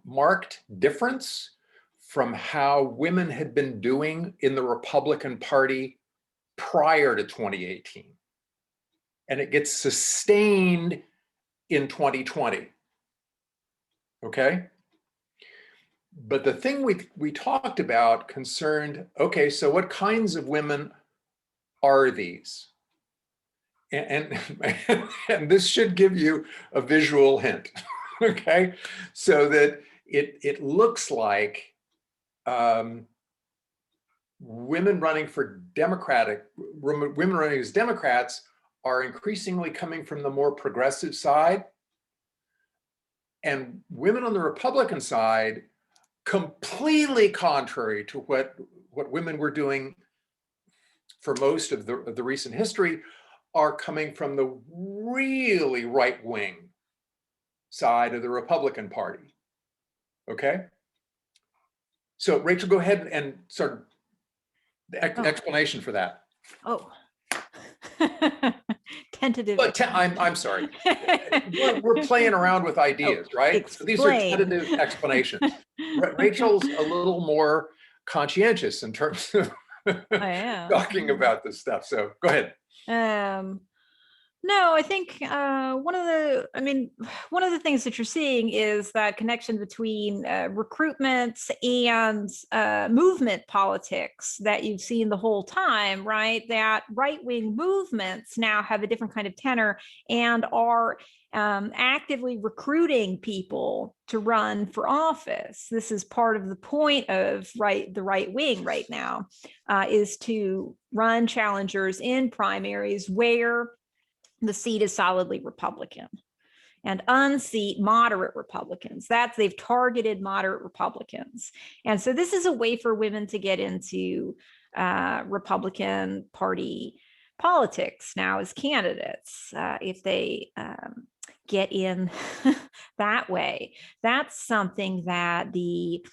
B: marked difference from how women had been doing in the Republican Party prior to 2018. And it gets sustained in 2020. Okay? But the thing we talked about concerned, okay, so what kinds of women are these? And this should give you a visual hint, okay? So that it looks like women running as Democrats are increasingly coming from the more progressive side, and women on the Republican side, completely contrary to what women were doing for most of the recent history, are coming from the really right-wing side of the Republican Party. Okay? So Rachel, go ahead and start the explanation for that.
C: Oh. Tentative.
B: But I'm sorry. We're playing around with ideas, right? So these are tentative explanations. Rachel's a little more conscientious in terms of talking about this stuff. So go ahead.
C: No, I think one of the things that you're seeing is that connection between recruitment and movement politics that you've seen the whole time, right? That right-wing movements now have a different kind of tenor and are actively recruiting people to run for office. This is part of the point of the right wing right now, is to run challengers in primaries where the seat is solidly Republican and unseat moderate Republicans. They've targeted moderate Republicans. And so this is a way for women to get into Republican Party politics now as candidates, if they get in that way. That's something that the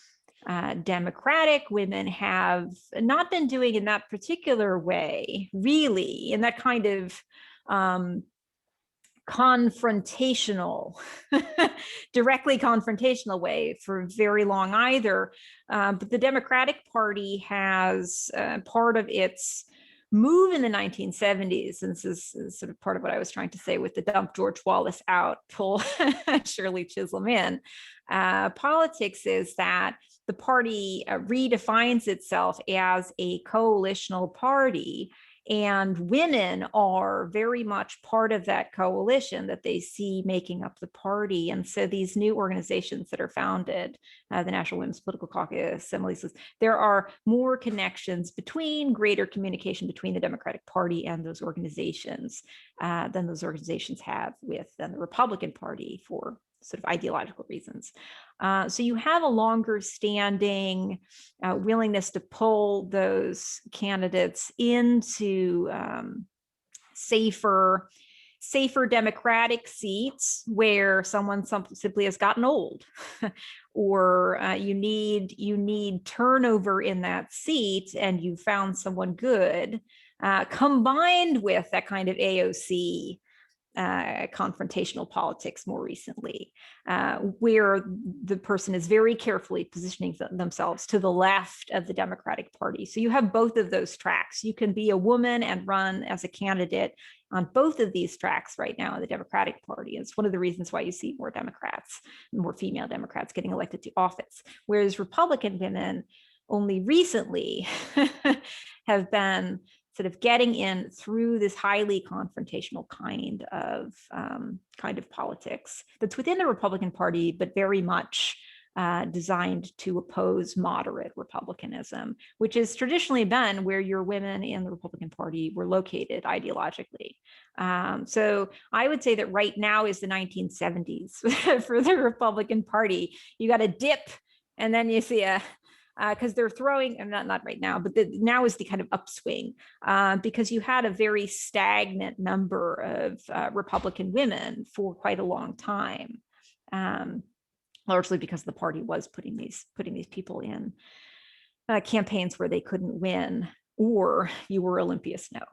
C: Democratic women have not been doing in that particular way, really, in that kind of confrontational, directly confrontational way for very long either. But the Democratic Party has part of its move in the 1970s, and this is sort of part of what I was trying to say with the dump George Wallace out, pull Shirley Chisholm in. Politics is that the party redefines itself as a coalitional party, and women are very much part of that coalition that they see making up the party. And so these new organizations that are founded, the National Women's Political Caucus, Assembly, there are more connections greater communication between the Democratic Party and those organizations than those organizations have with the Republican Party for sort of ideological reasons. So you have a longer standing willingness to pull those candidates into safer Democratic seats where someone simply has gotten old, or you need turnover in that seat and you found someone good, combined with that kind of AOC confrontational politics more recently, where the person is very carefully positioning themselves to the left of the Democratic Party. So you have both of those tracks. You can be a woman and run as a candidate on both of these tracks right now in the Democratic Party. It's one of the reasons why you see more female Democrats getting elected to office, whereas Republican women only recently have been sort of getting in through this highly confrontational kind of politics that's within the Republican Party, but very much designed to oppose moderate Republicanism, which has traditionally been where your women in the Republican Party were located ideologically. So I would say that right now is the 1970s for the Republican Party. You got a dip, and then you see because they're throwing, and not right now, but now is the kind of upswing, because you had a very stagnant number of Republican women for quite a long time, largely because the party was putting these people in campaigns where they couldn't win, or you were Olympia Snow.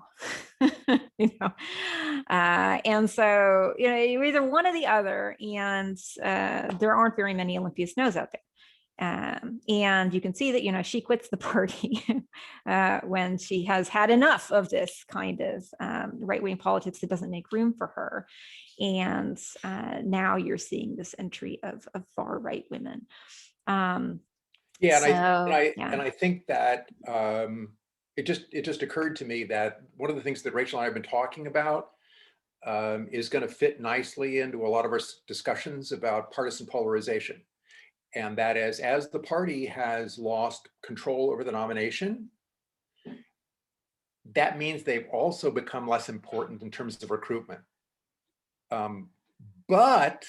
C: And so you're either one or the other, and there aren't very many Olympia Snows out there. And you can see that, she quits the party when she has had enough of this kind of right-wing politics that doesn't make room for her. And now you're seeing this entry of far right women.
B: And I think that it just occurred to me that one of the things that Rachel and I have been talking about is going to fit nicely into a lot of our discussions about partisan polarization. And that is, as the party has lost control over the nomination, that means they've also become less important in terms of recruitment. But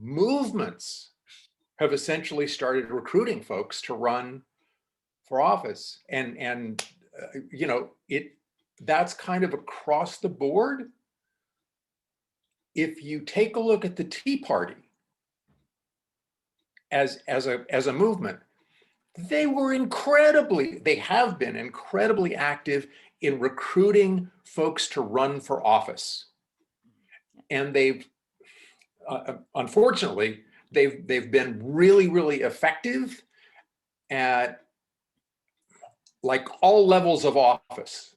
B: movements have essentially started recruiting folks to run for office. And that's kind of across the board. If you take a look at the Tea Party, as a movement, they have been incredibly active in recruiting folks to run for office. And they've, unfortunately, they've been really, really effective at like all levels of office.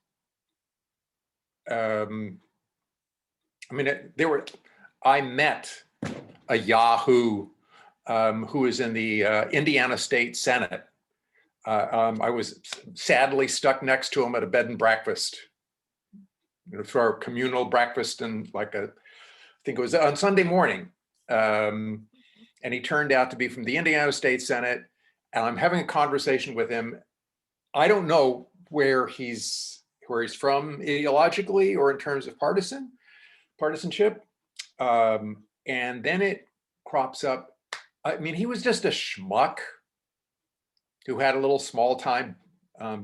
B: I mean, I met a Yahoo who is in the Indiana State Senate. I was sadly stuck next to him at a bed and breakfast, for our communal breakfast, and I think it was on Sunday morning. And he turned out to be from the Indiana State Senate, and I'm having a conversation with him. I don't know where he's from ideologically or in terms of partisanship. And then it crops up. I mean, he was just a schmuck who had a little small time, I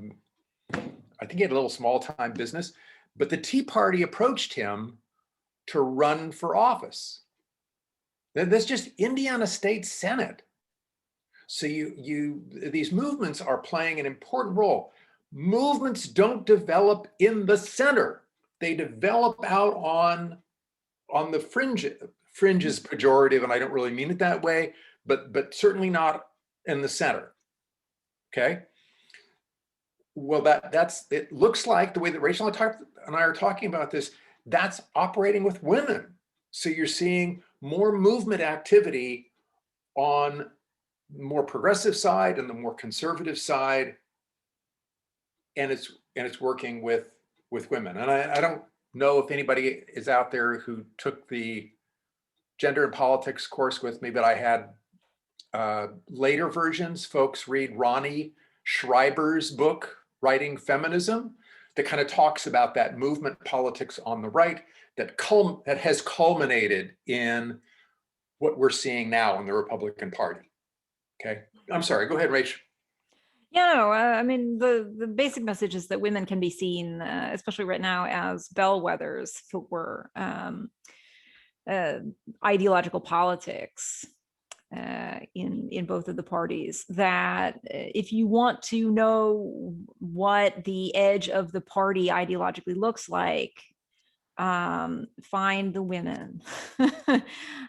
B: think he had a little small time business, but the Tea Party approached him to run for office. That's just Indiana State Senate. So these movements are playing an important role. Movements don't develop in the center. They develop out on the fringe. Fringe is pejorative, and I don't really mean it that way, but certainly not in the center. Okay. Well, it looks like the way that Rachel and I are talking about this, that's operating with women. So you're seeing more movement activity on the more progressive side and the more conservative side, and it's working with women. And I don't know if anybody is out there who took the gender and politics course with me, but I had later versions. Folks read Ronnie Schreiber's book, Writing Feminism, that kind of talks about that movement politics on the right that has culminated in what we're seeing now in the Republican Party. Okay, I'm sorry, go ahead, Rach.
C: Yeah, no, I mean, the basic message is that women can be seen, especially right now, as bellwethers for ideological politics in both of the parties. That if you want to know what the edge of the party ideologically looks like, find the women,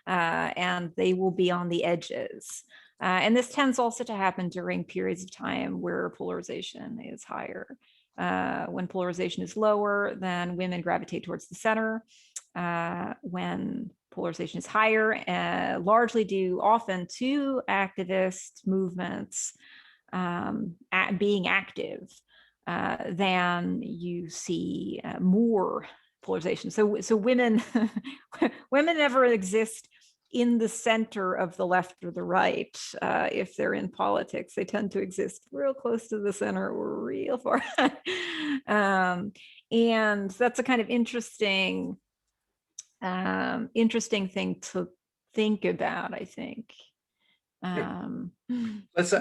C: and they will be on the edges. And this tends also to happen during periods of time where polarization is higher. When polarization is lower, then women gravitate towards the center. When polarization is higher, largely due often to activist movements being active, then you see more polarization. So women women never exist in the center of the left or the right. If they're in politics, they tend to exist real close to the center or real far. And that's a kind of interesting thing to think about, I think.
B: Let's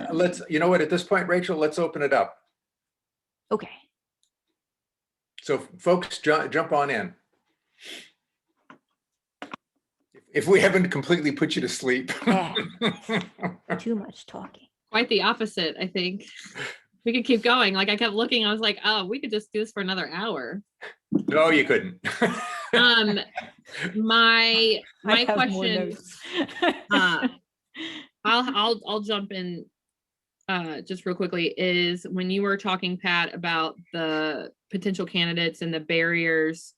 B: you know what, at this point, Rachel, let's open it up.
C: Okay.
B: So folks, jump on in. If we haven't completely put you to sleep.
C: Yeah. Too much talking.
A: Quite the opposite, I think. We could keep going. Like I kept looking, I was like, oh, we could just do this for another hour.
B: No, you couldn't.
A: My question, I'll jump in just real quickly, is when you were talking, Pat, about the potential candidates and the barriers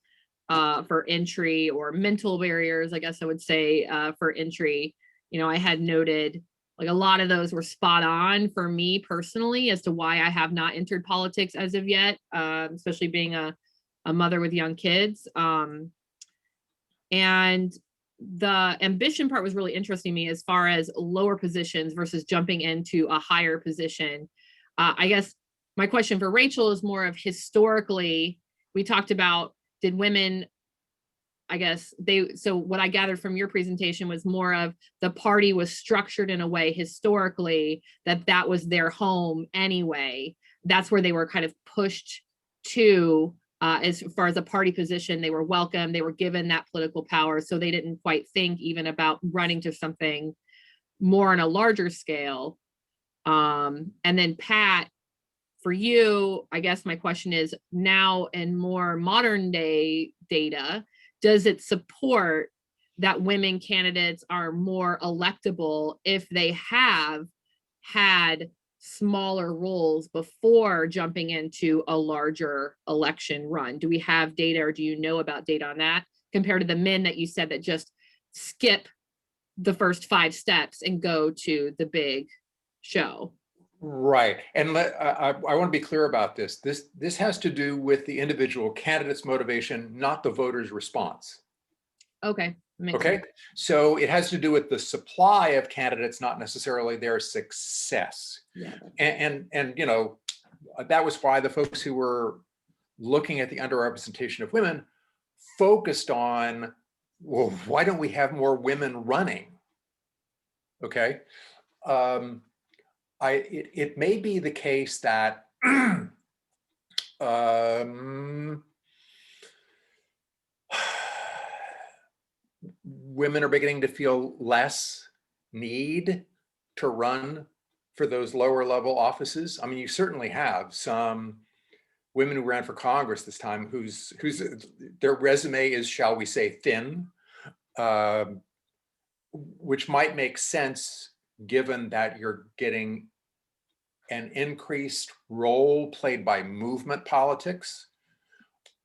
A: for entry, or mental barriers, I guess I would say, for entry, I had noted like a lot of those were spot on for me personally as to why I have not entered politics as of yet, especially being a mother with young kids. And the ambition part was really interesting to me as far as lower positions versus jumping into a higher position. I guess my question for Rachel is more of historically, we talked about, did women, I guess so what I gathered from your presentation was more of the party was structured in a way historically that was their home anyway. That's where they were kind of pushed to, as far as a party position, they were welcome, they were given that political power. So they didn't quite think even about running to something more on a larger scale. And then Pat, for you, I guess my question is, now in more modern day data, does it support that women candidates are more electable if they have had smaller roles before jumping into a larger election run? Do we have data, or do you know about data on that compared to the men that you said that just skip the first 5 steps and go to the big show.
B: Right. And I want to be clear about this. This has to do with the individual candidate's motivation, not the voter's response.
A: Okay.
B: Okay. So it has to do with the supply of candidates, not necessarily their success.
A: Yeah.
B: And you know, that was why the folks who were looking at the underrepresentation of women focused on, well, why don't we have more women running? Okay. It may be the case that women are beginning to feel less need to run for those lower level offices. I mean, you certainly have some women who ran for Congress this time whose their resume is, shall we say, thin, which might make sense given that you're getting an increased role played by movement politics,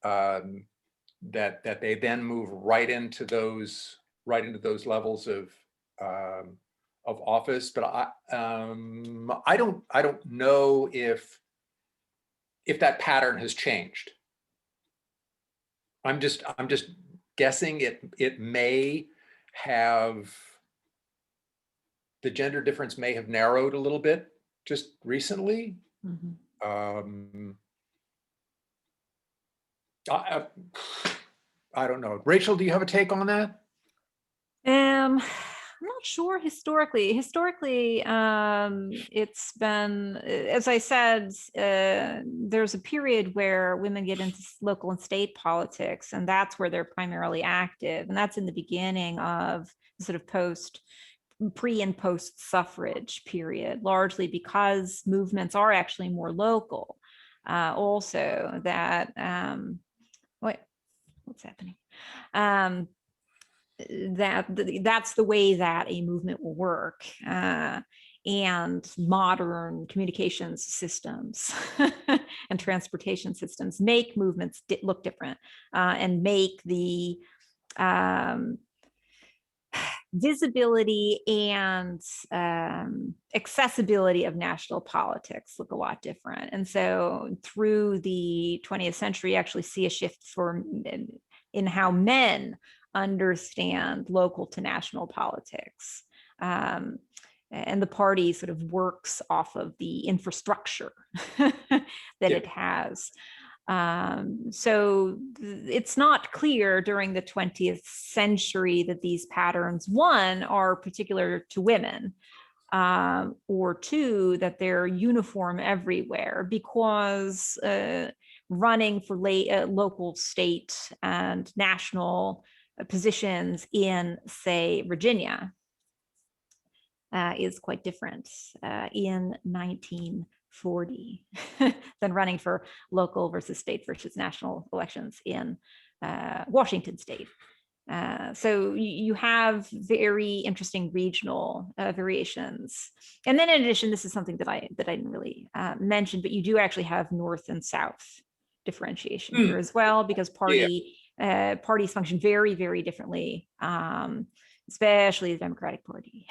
B: that they then move right into those levels of office. But I don't know if that pattern has changed. I'm just guessing it may have, the gender difference may have narrowed a little bit just recently.
C: Mm-hmm.
B: I don't know. Rachel, do you have a take on that?
C: I'm not sure historically. It's been, as I said, there's a period where women get into local and state politics, and that's where they're primarily active. And that's in the beginning of sort of pre and post suffrage period, largely because movements are actually more local. Also that, what's happening? That's the way that a movement will work. And modern communications systems and transportation systems make movements look different, and make the visibility and accessibility of national politics look a lot different. And so through the 20th century, you actually see a shift in how men understand local to national politics. And the party sort of works off of the infrastructure that it has. So it's not clear during the 20th century that these patterns, one, are particular to women, or two, that they're uniform everywhere, because running for local, state, and national positions in, say, Virginia is quite different in 1940 than running for local versus state versus national elections in Washington state. So you have very interesting regional variations. And then in addition, this is something that I didn't really mention, but you do actually have North and South differentiation here as well, because parties function very, very differently, especially the Democratic Party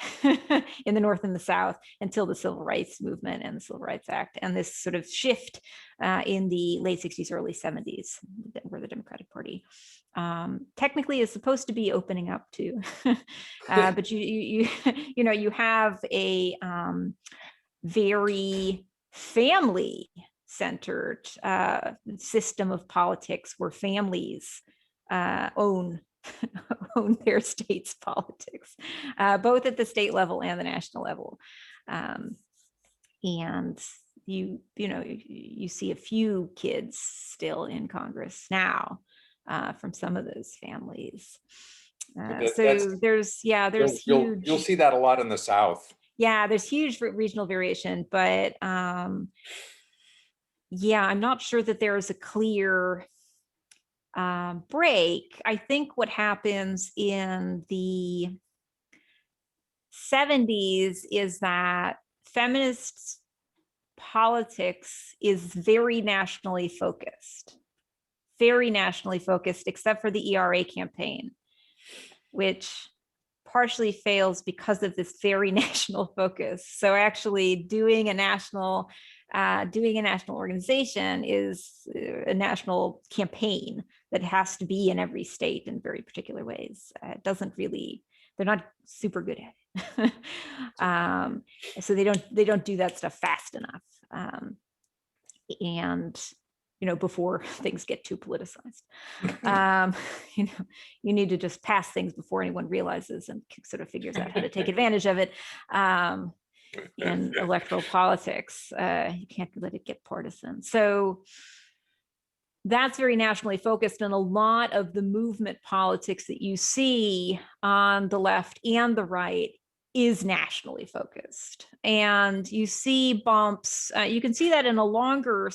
C: in the North and the South, until the Civil Rights Movement and the Civil Rights Act, and this sort of shift in the late 60s, early 70s, where the Democratic Party technically is supposed to be opening up to, but you have a very family-centered system of politics where families own their state's politics, both at the state level and the national level. And you see a few kids still in Congress now from some of those families. So there's huge.
B: You'll see that a lot in the South.
C: Yeah, there's huge regional variation, but I'm not sure that there is a clear break. I think what happens in the 70s is that feminist politics is very nationally focused. very nationally focused, except for the ERA campaign, which partially fails because of this very national focus. So actually doing a national organization is a national campaign that has to be in every state in very particular ways. It doesn't really, they're not super good at it. So they don't do that stuff fast enough. And before things get too politicized, you need to just pass things before anyone realizes and sort of figures out how to take advantage of it. In electoral politics, you can't let it get partisan. So that's very nationally focused, and a lot of the movement politics that you see on the left and the right is nationally focused. And you see bumps, you can see that in a longer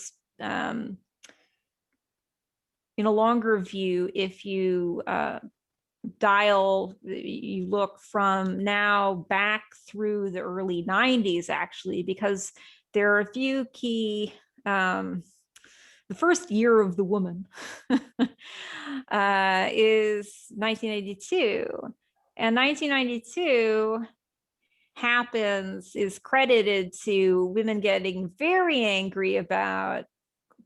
C: view if you you look from now back through the early 90s, actually, because there are a few key, the first year of the woman is 1992. And 1992 is credited to women getting very angry about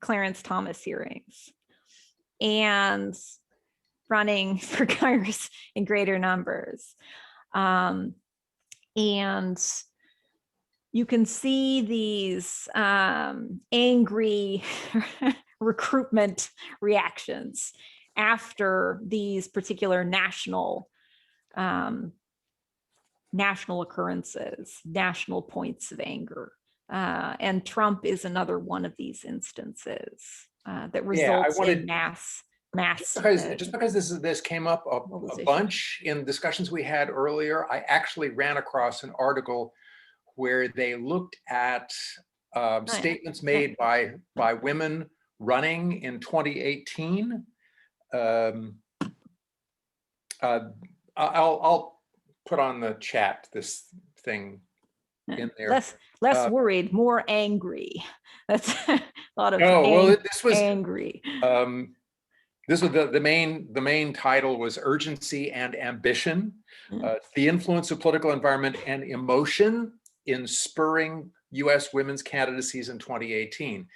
C: Clarence Thomas hearings and running for Congress in greater numbers. And you can see these angry recruitment reactions after these particular national occurrences, national points of anger. And Trump is another one of these instances that results in mass.
B: Just because this came up a bunch in discussions we had earlier, I actually ran across an article where they looked at statements made by women running in 2018. I'll put on the chat this thing in there.
C: Less worried, more angry. That's a lot of
B: this was
C: angry.
B: This was the main title was Urgency and Ambition, the influence of political environment and emotion in spurring U.S. women's candidacies in 2018.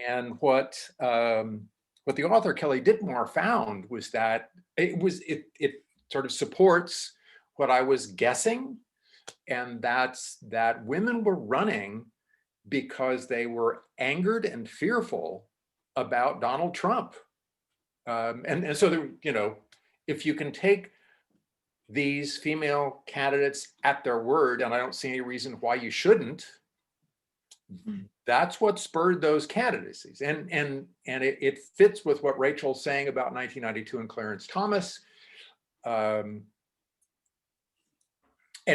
B: And what the author Kelly Dittmore found was that it sort of supports what I was guessing, and that's that women were running because they were angered and fearful about Donald Trump. And so, if you can take these female candidates at their word, and I don't see any reason why you shouldn't, that's what spurred those candidacies. And it fits with what Rachel's saying about 1992 and Clarence Thomas. And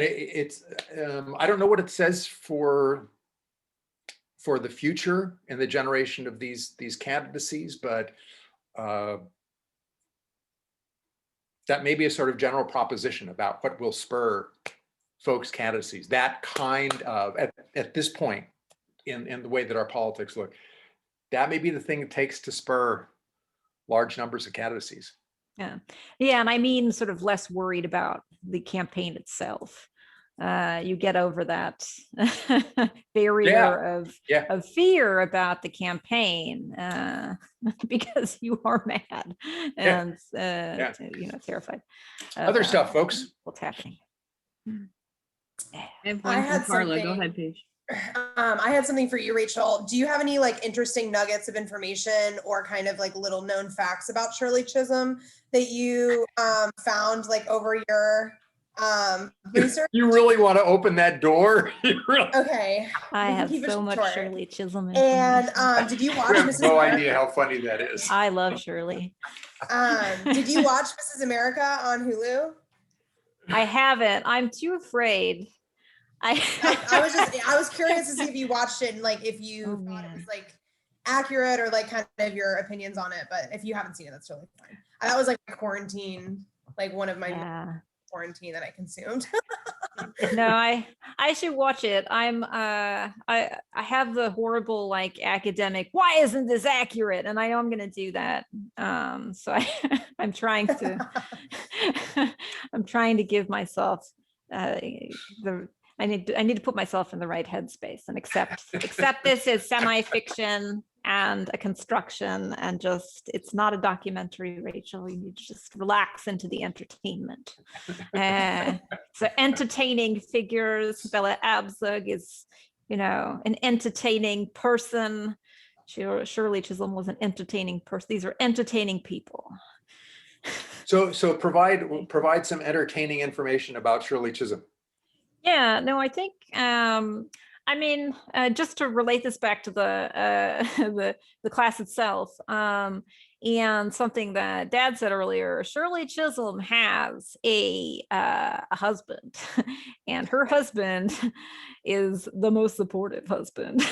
B: it's I don't know what it says for the future and the generation of these candidacies, but that may be a sort of general proposition about what will spur folks' candidacies. That kind of, at this point in the way that our politics look, that may be the thing it takes to spur large numbers of candidacies.
C: Yeah, and I mean sort of less worried about the campaign itself. You get over that barrier of fear about the campaign because you are mad and terrified.
B: Other stuff, folks.
C: What's happening?
A: I had Carla. Go ahead, Paige.
D: I had something for you, Rachel. Do you have any interesting nuggets of information or kind of little known facts about Shirley Chisholm that you found over your research?
B: You really want to open that door?
D: Okay.
C: I have so much Shirley Chisholm.
D: And did you watch Mrs.
B: No
D: America?
B: idea how funny that is.
C: I love Shirley.
D: Did you watch Mrs. America on Hulu?
C: I haven't. I'm too afraid.
D: I was curious to see if you watched it and if you thought it was accurate or kind of your opinions on it. But if you haven't seen it, that's totally fine. That was quarantine, one of my quarantine that I consumed.
C: No, I should watch it. I have the horrible like academic, why isn't this accurate? And I know I'm gonna do that. So I'm trying to I'm trying to give myself I need to put myself in the right headspace and accept this as semi-fiction and a construction, and just, it's not a documentary, Rachel. You need to just relax into the entertainment. So entertaining figures. Bella Abzug is, an entertaining person. Shirley Chisholm was an entertaining person. These are entertaining people.
B: So provide some entertaining information about Shirley Chisholm.
C: Yeah, no, I think, just to relate this back to the class itself, and something that Dad said earlier, Shirley Chisholm has a husband, and her husband is the most supportive husband.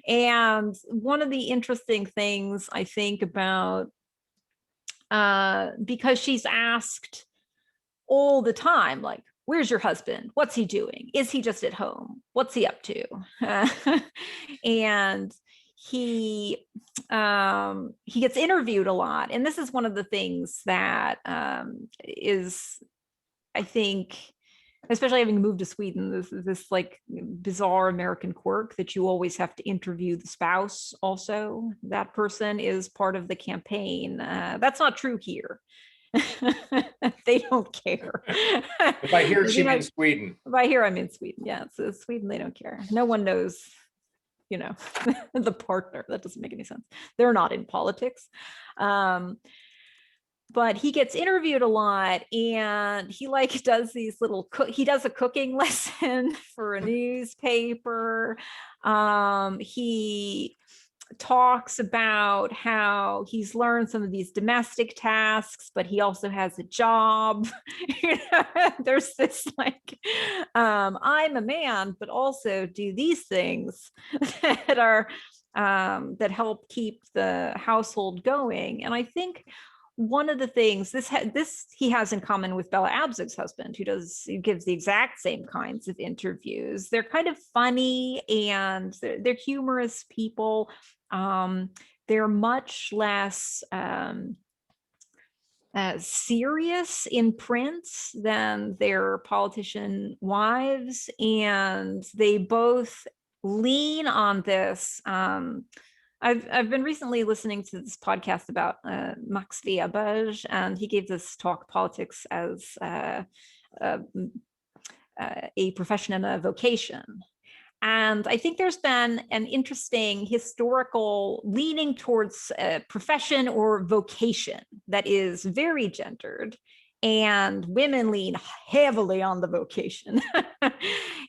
C: And one of the interesting things I think about, because she's asked all the time, like, where's your husband? What's he doing? Is he just at home? What's he up to? And he gets interviewed a lot. And this is one of the things that is, I think, especially having moved to Sweden, this like bizarre American quirk that you always have to interview the spouse also. That person is part of the campaign. That's not true here. They don't care.
B: If I hear she means Sweden.
C: If I hear I'm in Sweden, yeah, so Sweden, they don't care. No one knows, the partner. That doesn't make any sense. They're not in politics. But he gets interviewed a lot, and he like does these little he does a cooking lesson for a newspaper. He talks about how he's learned some of these domestic tasks, but he also has a job. There's this like, I'm a man, but also do these things that are that help keep the household going. And I think one of the things this he has in common with Bella Abzug's husband, who gives the exact same kinds of interviews. They're kind of funny, and they're humorous people. They're much less serious in print than their politician wives, and they both lean on this. I've been recently listening to this podcast about Max Weber, and he gave this talk, Politics as a Profession and a Vocation. And I think there's been an interesting historical leaning towards a profession or vocation that is very gendered, and women lean heavily on the vocation.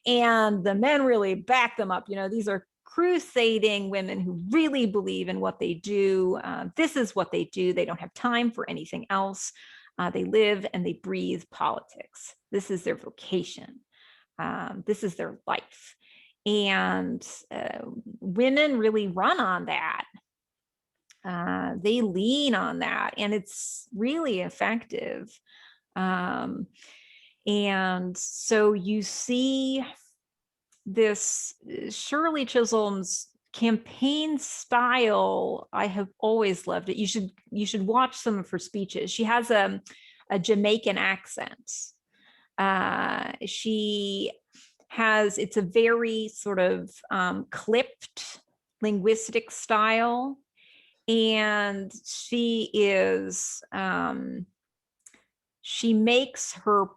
C: And the men really back them up. These are crusading women who really believe in what they do. This is what they do. They don't have time for anything else. They live and they breathe politics. This is their vocation. This is their life. And women really run on that. They lean on that, and it's really effective. And so you see this Shirley Chisholm's campaign style. I have always loved it. You should watch some of her speeches. She has a Jamaican accent. It's a very sort of clipped linguistic style, and she makes her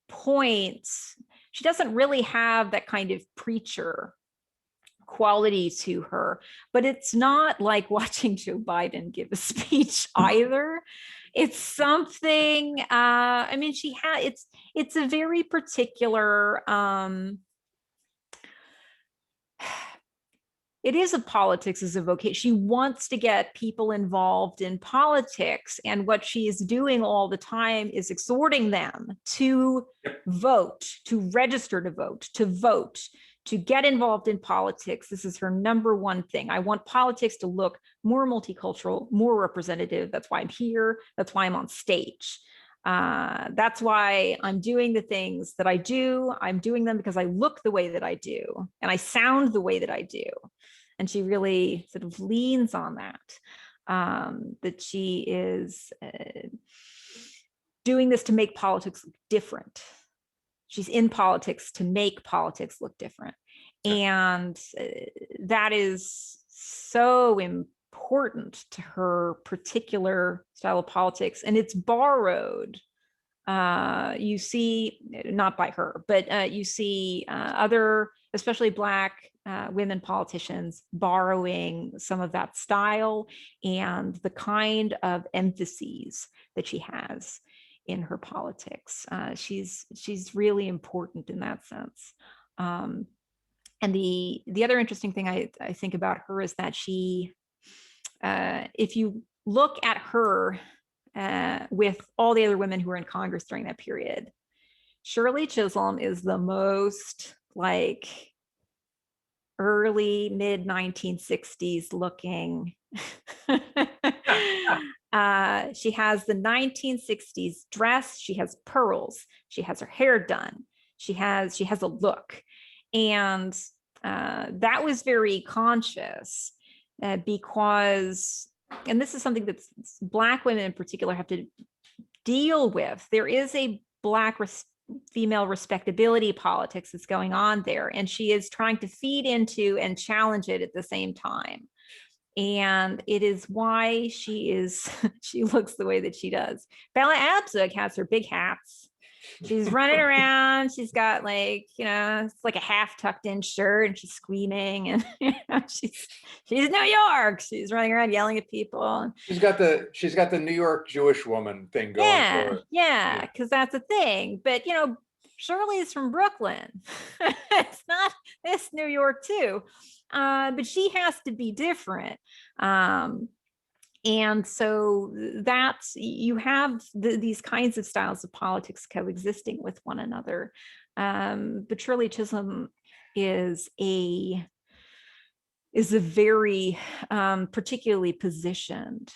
C: points. She doesn't really have that kind of preacher quality to her, but it's not like watching Joe Biden give a speech either. It's something, it's a very particular, it is a politics as a vocation. She wants to get people involved in politics. And what she is doing all the time is exhorting them to vote, to register to vote, to get involved in politics. This is her number one thing. I want politics to look more multicultural, more representative. That's why I'm here. That's why I'm on stage. That's why I'm doing the things that I do. I'm doing them because I look the way that I do and I sound the way that I do. And she really sort of leans on that, that she is doing this to make politics look different. She's in politics to make politics look different. And that is so important to her particular style of politics. And it's borrowed. You see, not by her, but you see other, especially Black women politicians borrowing some of that style and the kind of emphases that she has in her politics. She's really important in that sense. And the other interesting thing I think about her is that she, if you look at her with all the other women who were in Congress during that period, Shirley Chisholm is the most like early mid 1960s looking. She has the 1960s dress. She has pearls. She has her hair done. She has a look, and that was very conscious because, and this is something that Black women in particular have to deal with. There is a Black female respectability politics that's going on there, and she is trying to feed into and challenge it at the same time. And it is why she looks the way that she does. Bella Abzug has her big hats. She's running around. She's got like, it's like a half tucked in shirt, and she's screaming, and she's New York. She's running around yelling at people. She's got
B: the New York Jewish woman thing going for her.
C: Yeah, because that's a thing. But Shirley's from Brooklyn. It's not this New York too. But she has to be different. And so that's, you have these kinds of styles of politics coexisting with one another. But Shirley Chisholm is a very particularly positioned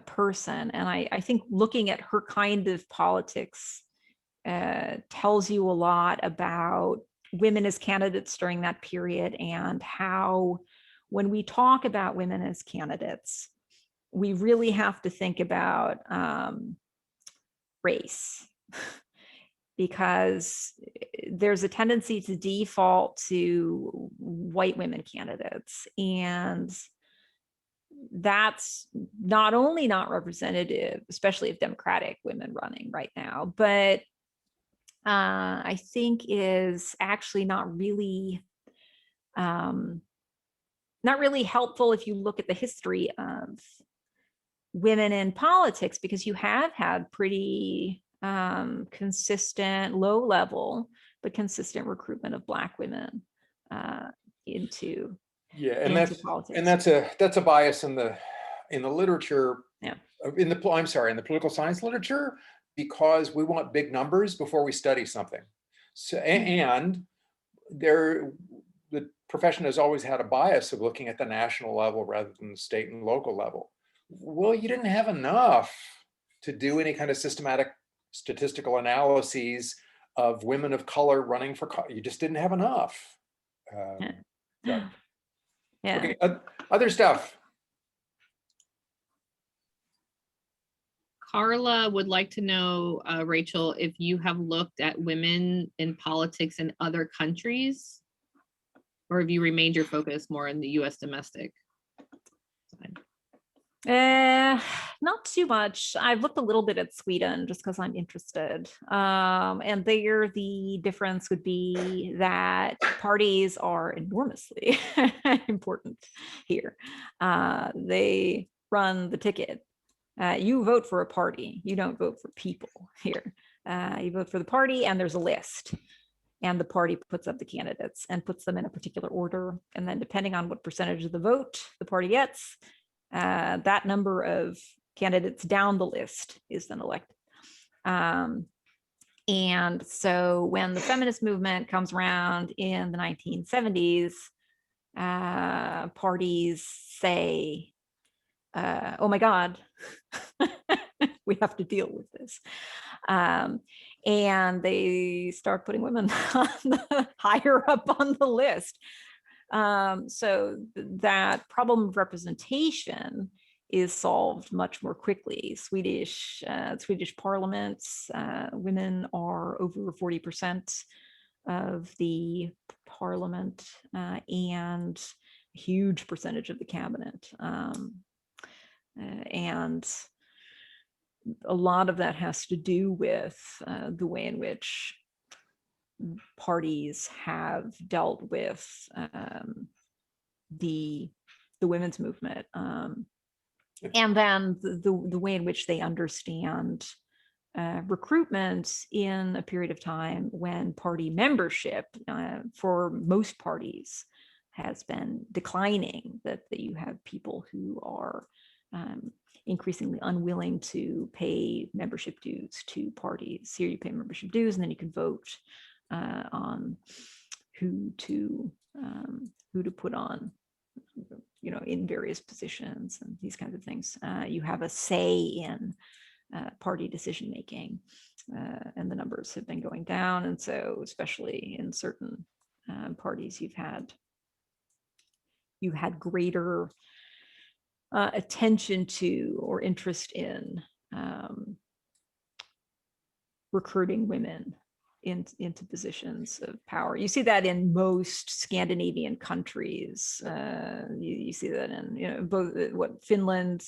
C: person. And I think looking at her kind of politics tells you a lot about women as candidates during that period, and how when we talk about women as candidates, we really have to think about race, because there's a tendency to default to white women candidates, and that's not only not representative, especially of Democratic women running right now, but I think is actually not really helpful if you look at the history of women in politics, because you have had pretty consistent, low level, but consistent recruitment of Black women into politics.
B: And that's a bias in the literature.
C: Yeah.
B: In the political science literature, because we want big numbers before we study something. So, and the profession has always had a bias of looking at the national level rather than the state and local level. Well, you didn't have enough to do any kind of systematic statistical analyses of women of color running for, you just didn't have enough.
C: Yeah.
B: Okay, other stuff.
A: Carla would like to know, Rachel, if you have looked at women in politics in other countries, or have you remained your focus more in the US domestic side?
C: Not too much. I've looked a little bit at Sweden just because I'm interested. And there the difference would be that parties are enormously important here. They run the ticket. You vote for a party. You don't vote for people here. You vote for the party, and there's a list. And the party puts up the candidates and puts them in a particular order. And then depending on what percentage of the vote the party gets, that number of candidates down the list is then elected. And so when the feminist movement comes around in the 1970s, parties say, oh my God, we have to deal with this. And they start putting women higher up on the list. So that problem of representation is solved much more quickly. Swedish parliaments, women are over 40% of the parliament, and a huge percentage of the cabinet. And a lot of that has to do with the way in which parties have dealt with the women's movement, and then the way in which they understand recruitment in a period of time when party membership for most parties has been declining, that you have people who are increasingly unwilling to pay membership dues to parties. Here you pay membership dues and then you can vote on who to put on, in various positions and these kinds of things. You have a say in party decision making, and the numbers have been going down. And so, especially in certain parties, you've had greater attention to or interest in recruiting women into positions of power. You see that in most Scandinavian countries. You see that in both Finland,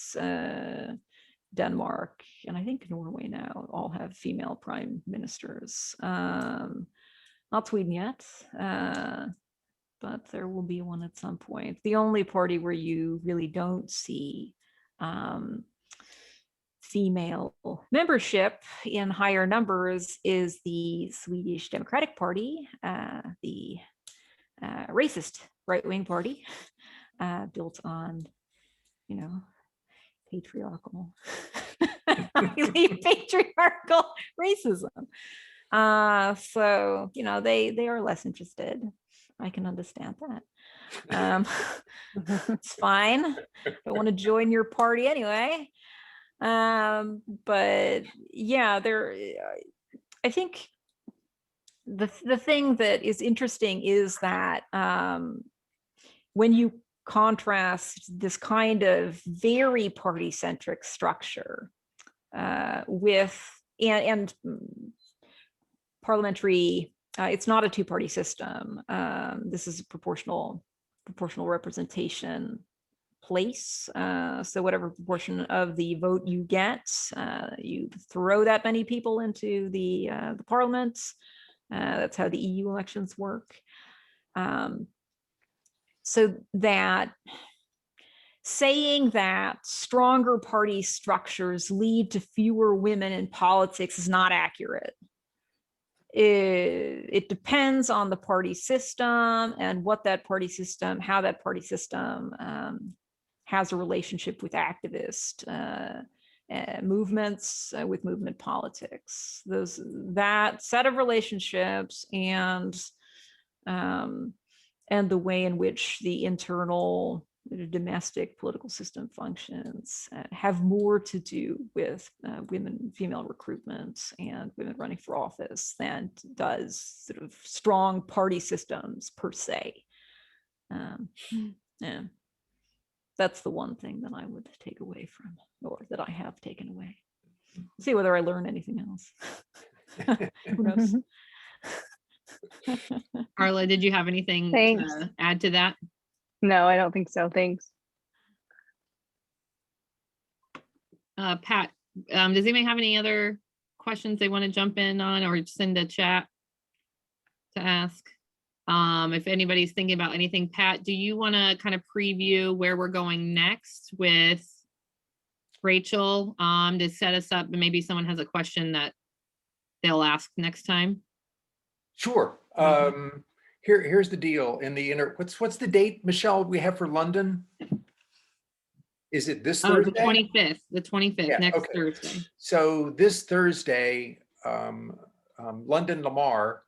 C: Denmark, and I think Norway now all have female prime ministers. Not Sweden yet, but there will be one at some point. The only party where you really don't see female membership in higher numbers is the Swedish Democratic Party, the racist right-wing party, built on, patriarchal, patriarchal racism. So, they are less interested. I can understand that. It's fine. Don't want to join your party anyway. But yeah, I think the thing that is interesting is that when you contrast this kind of very party-centric structure with and parliamentary, it's not a two-party system. This is a proportional representation place. So whatever proportion of the vote you get, you throw that many people into the parliament. That's how the EU elections work. So that saying that stronger party structures lead to fewer women in politics is not accurate. It depends on the party system and how that party system has a relationship with activist movements, with movement politics. That set of relationships and the way in which the internal domestic political system functions have more to do with female recruitment and women running for office than does sort of strong party systems per se. Yeah, that's the one thing that I would take away from, or that I have taken away. See whether I learn anything else. Who knows?
A: Carla, did you have anything to add to that?
E: No, I don't think so. Thanks.
A: Pat, does anybody have any other questions they want to jump in on or send a chat to ask? If anybody's thinking about anything, Pat, do you want to kind of preview where we're going next with Rachel to set us up, and maybe someone has a question that they'll ask next time?
B: Sure. Here's the deal. What's the date, Michelle, we have for London? Is it this Thursday?
A: The 25th,
B: Yeah,
A: next
B: okay.
A: Thursday.
B: So this Thursday, London Lamar,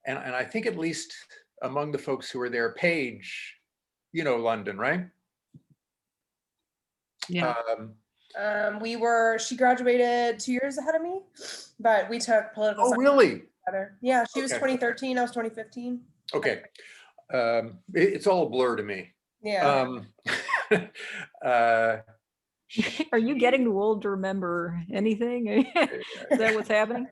B: and I think at least among the folks who are there, Paige, London, right?
A: Yeah.
D: She graduated 2 years ahead of me, but we took political
B: Oh,
D: science
B: really?
D: together. Yeah, she was
B: Okay.
D: 2013, I was 2015.
B: Okay. It's all a blur to me.
D: Yeah.
B: Uh,
C: Are you getting too old to remember anything? Is that what's happening?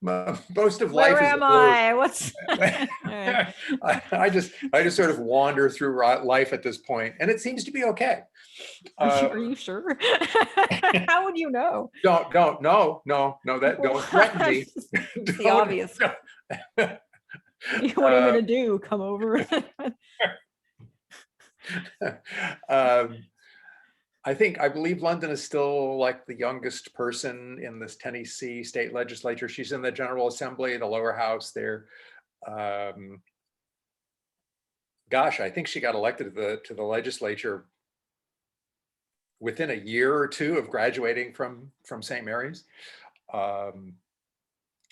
B: Most of
C: Where
B: life is a
C: am
B: blur.
C: I? What's All right.
B: I just sort of wander through life at this point, and it seems to be okay.
C: Are you sure? How would you know?
B: No, that don't threaten me.
C: It's the
B: Don't-
C: obvious. What are you gonna do? Come over?
B: I believe London is still like the youngest person in this Tennessee state legislature. She's in the General Assembly, the lower house there. Gosh, I think she got elected to the legislature within a year or two of graduating from St. Mary's.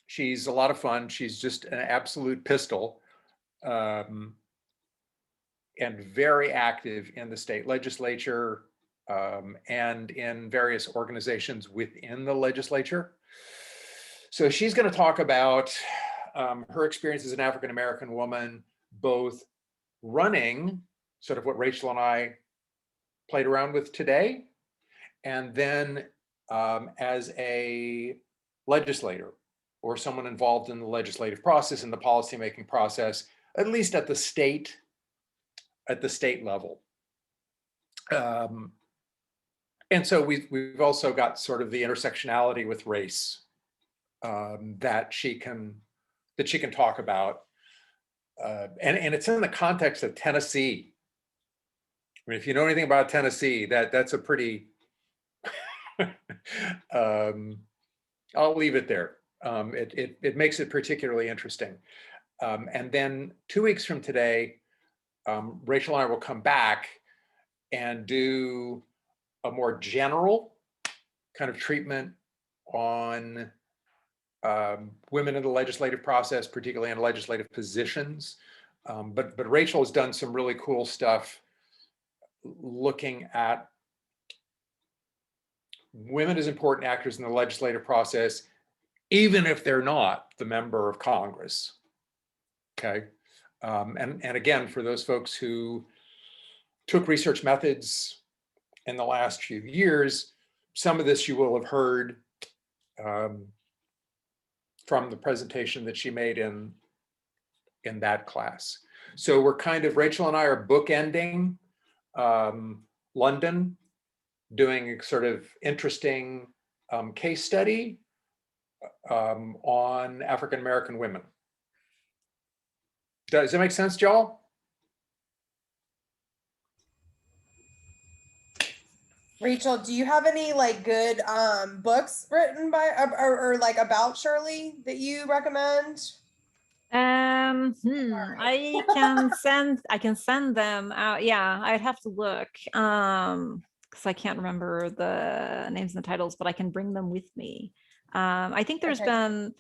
B: She's a lot of fun. She's just an absolute pistol, and very active in the state legislature, and in various organizations within the legislature. So she's going to talk about her experience as an African-American woman, both running, sort of what Rachel and I played around with today, and then as a legislator or someone involved in the legislative process, in the policymaking process, at least at the state level. And so we've also got sort of the intersectionality with race that she can talk about, and it's in the context of Tennessee. I mean, if you know anything about Tennessee, that's a pretty I'll leave it there. It makes it particularly interesting. And then 2 weeks from today, Rachel and I will come back and do a more general kind of treatment on women in the legislative process, particularly in legislative positions. But Rachel has done some really cool stuff looking at women as important actors in the legislative process, even if they're not the member of Congress. Okay. And again, for those folks who took research methods in the last few years, some of this you will have heard from the presentation that she made in that class. So we're kind of, Rachel and I are bookending London, doing a sort of interesting case study on African-American women. Does that make sense, y'all?
D: Rachel, do you have any like good books written by or like about Shirley that you recommend?
C: I can send them out. Yeah, I'd have to look. Because I can't remember the names and the titles, but I can bring them with me. I think there's been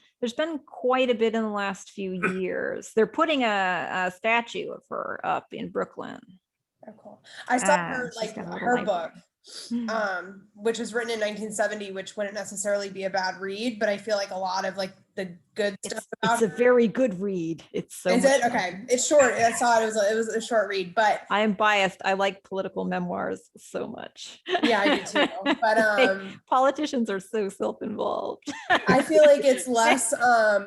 C: quite a bit in the last few years. They're putting a statue of her up in Brooklyn.
D: Oh, cool. I saw her like her book,
C: library.
D: which was written in 1970, which wouldn't necessarily be a bad read, but I feel like a lot of like the good stuff about
C: It's a very good read. It's so.
D: Is it? Okay. It's short. I saw it was a short read, but
C: I am biased. I like political memoirs so much.
D: Yeah, I do too. But
C: politicians are so self-involved.
D: I feel like it's less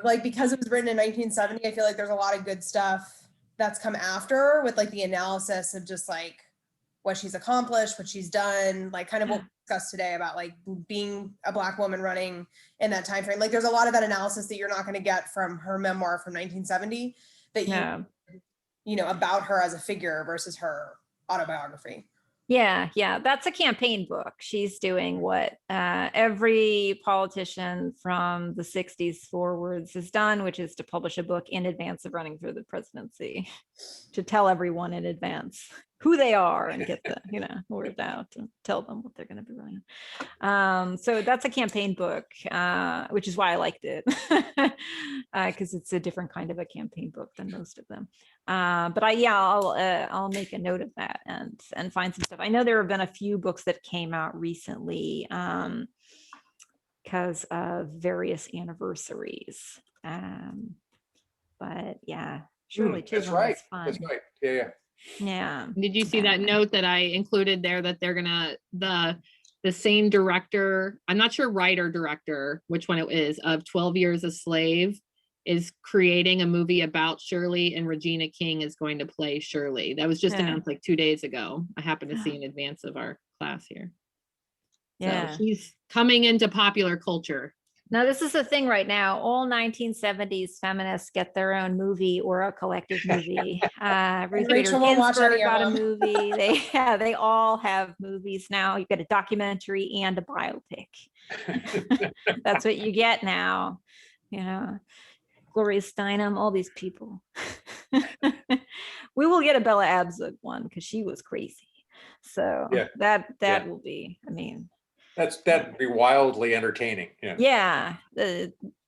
D: like because it was written in 1970, I feel like there's a lot of good stuff that's come after with like the analysis of just like what she's accomplished, what she's done, like kind of what we discussed today about like being a Black woman running in that time frame. Like there's a lot of that analysis that you're not going to get from her memoir from 1970 that you know about her as a figure versus her autobiography.
C: Yeah, that's a campaign book. She's doing what every politician from the 60s forwards has done, which is to publish a book in advance of running for the presidency, to tell everyone in advance. who they are and get the, word out and tell them what they're going to be running. So that's a campaign book, which is why I liked it, because it's a different kind of a campaign book than most of them. But I'll make a note of that and find some stuff. I know there have been a few books that came out recently because of various anniversaries. But yeah, Shirley Chisholm is fun.
B: That's right. Yeah.
C: Yeah.
A: Did you see that note that I included there that they're gonna, the same director, I'm not sure writer director, which one it is, of 12 Years a Slave is creating a movie about Shirley, and Regina King is going to play Shirley. That was just announced like 2 days ago. I happened to see in advance of our class here.
C: Yeah.
A: So she's coming into popular culture.
C: Now, this is the thing right now. All 1970s feminists get their own movie or a collective movie. Ruth Bader
D: Rachel won't watch any
C: Ginsburg
D: of
C: got a
D: them.
C: movie. They all have movies now. You get a documentary and a biopic. That's what you get now. Gloria Steinem, all these people. We will get a Bella Abzug one because she was crazy. So that will be,
B: That'd be wildly entertaining.
C: Yeah,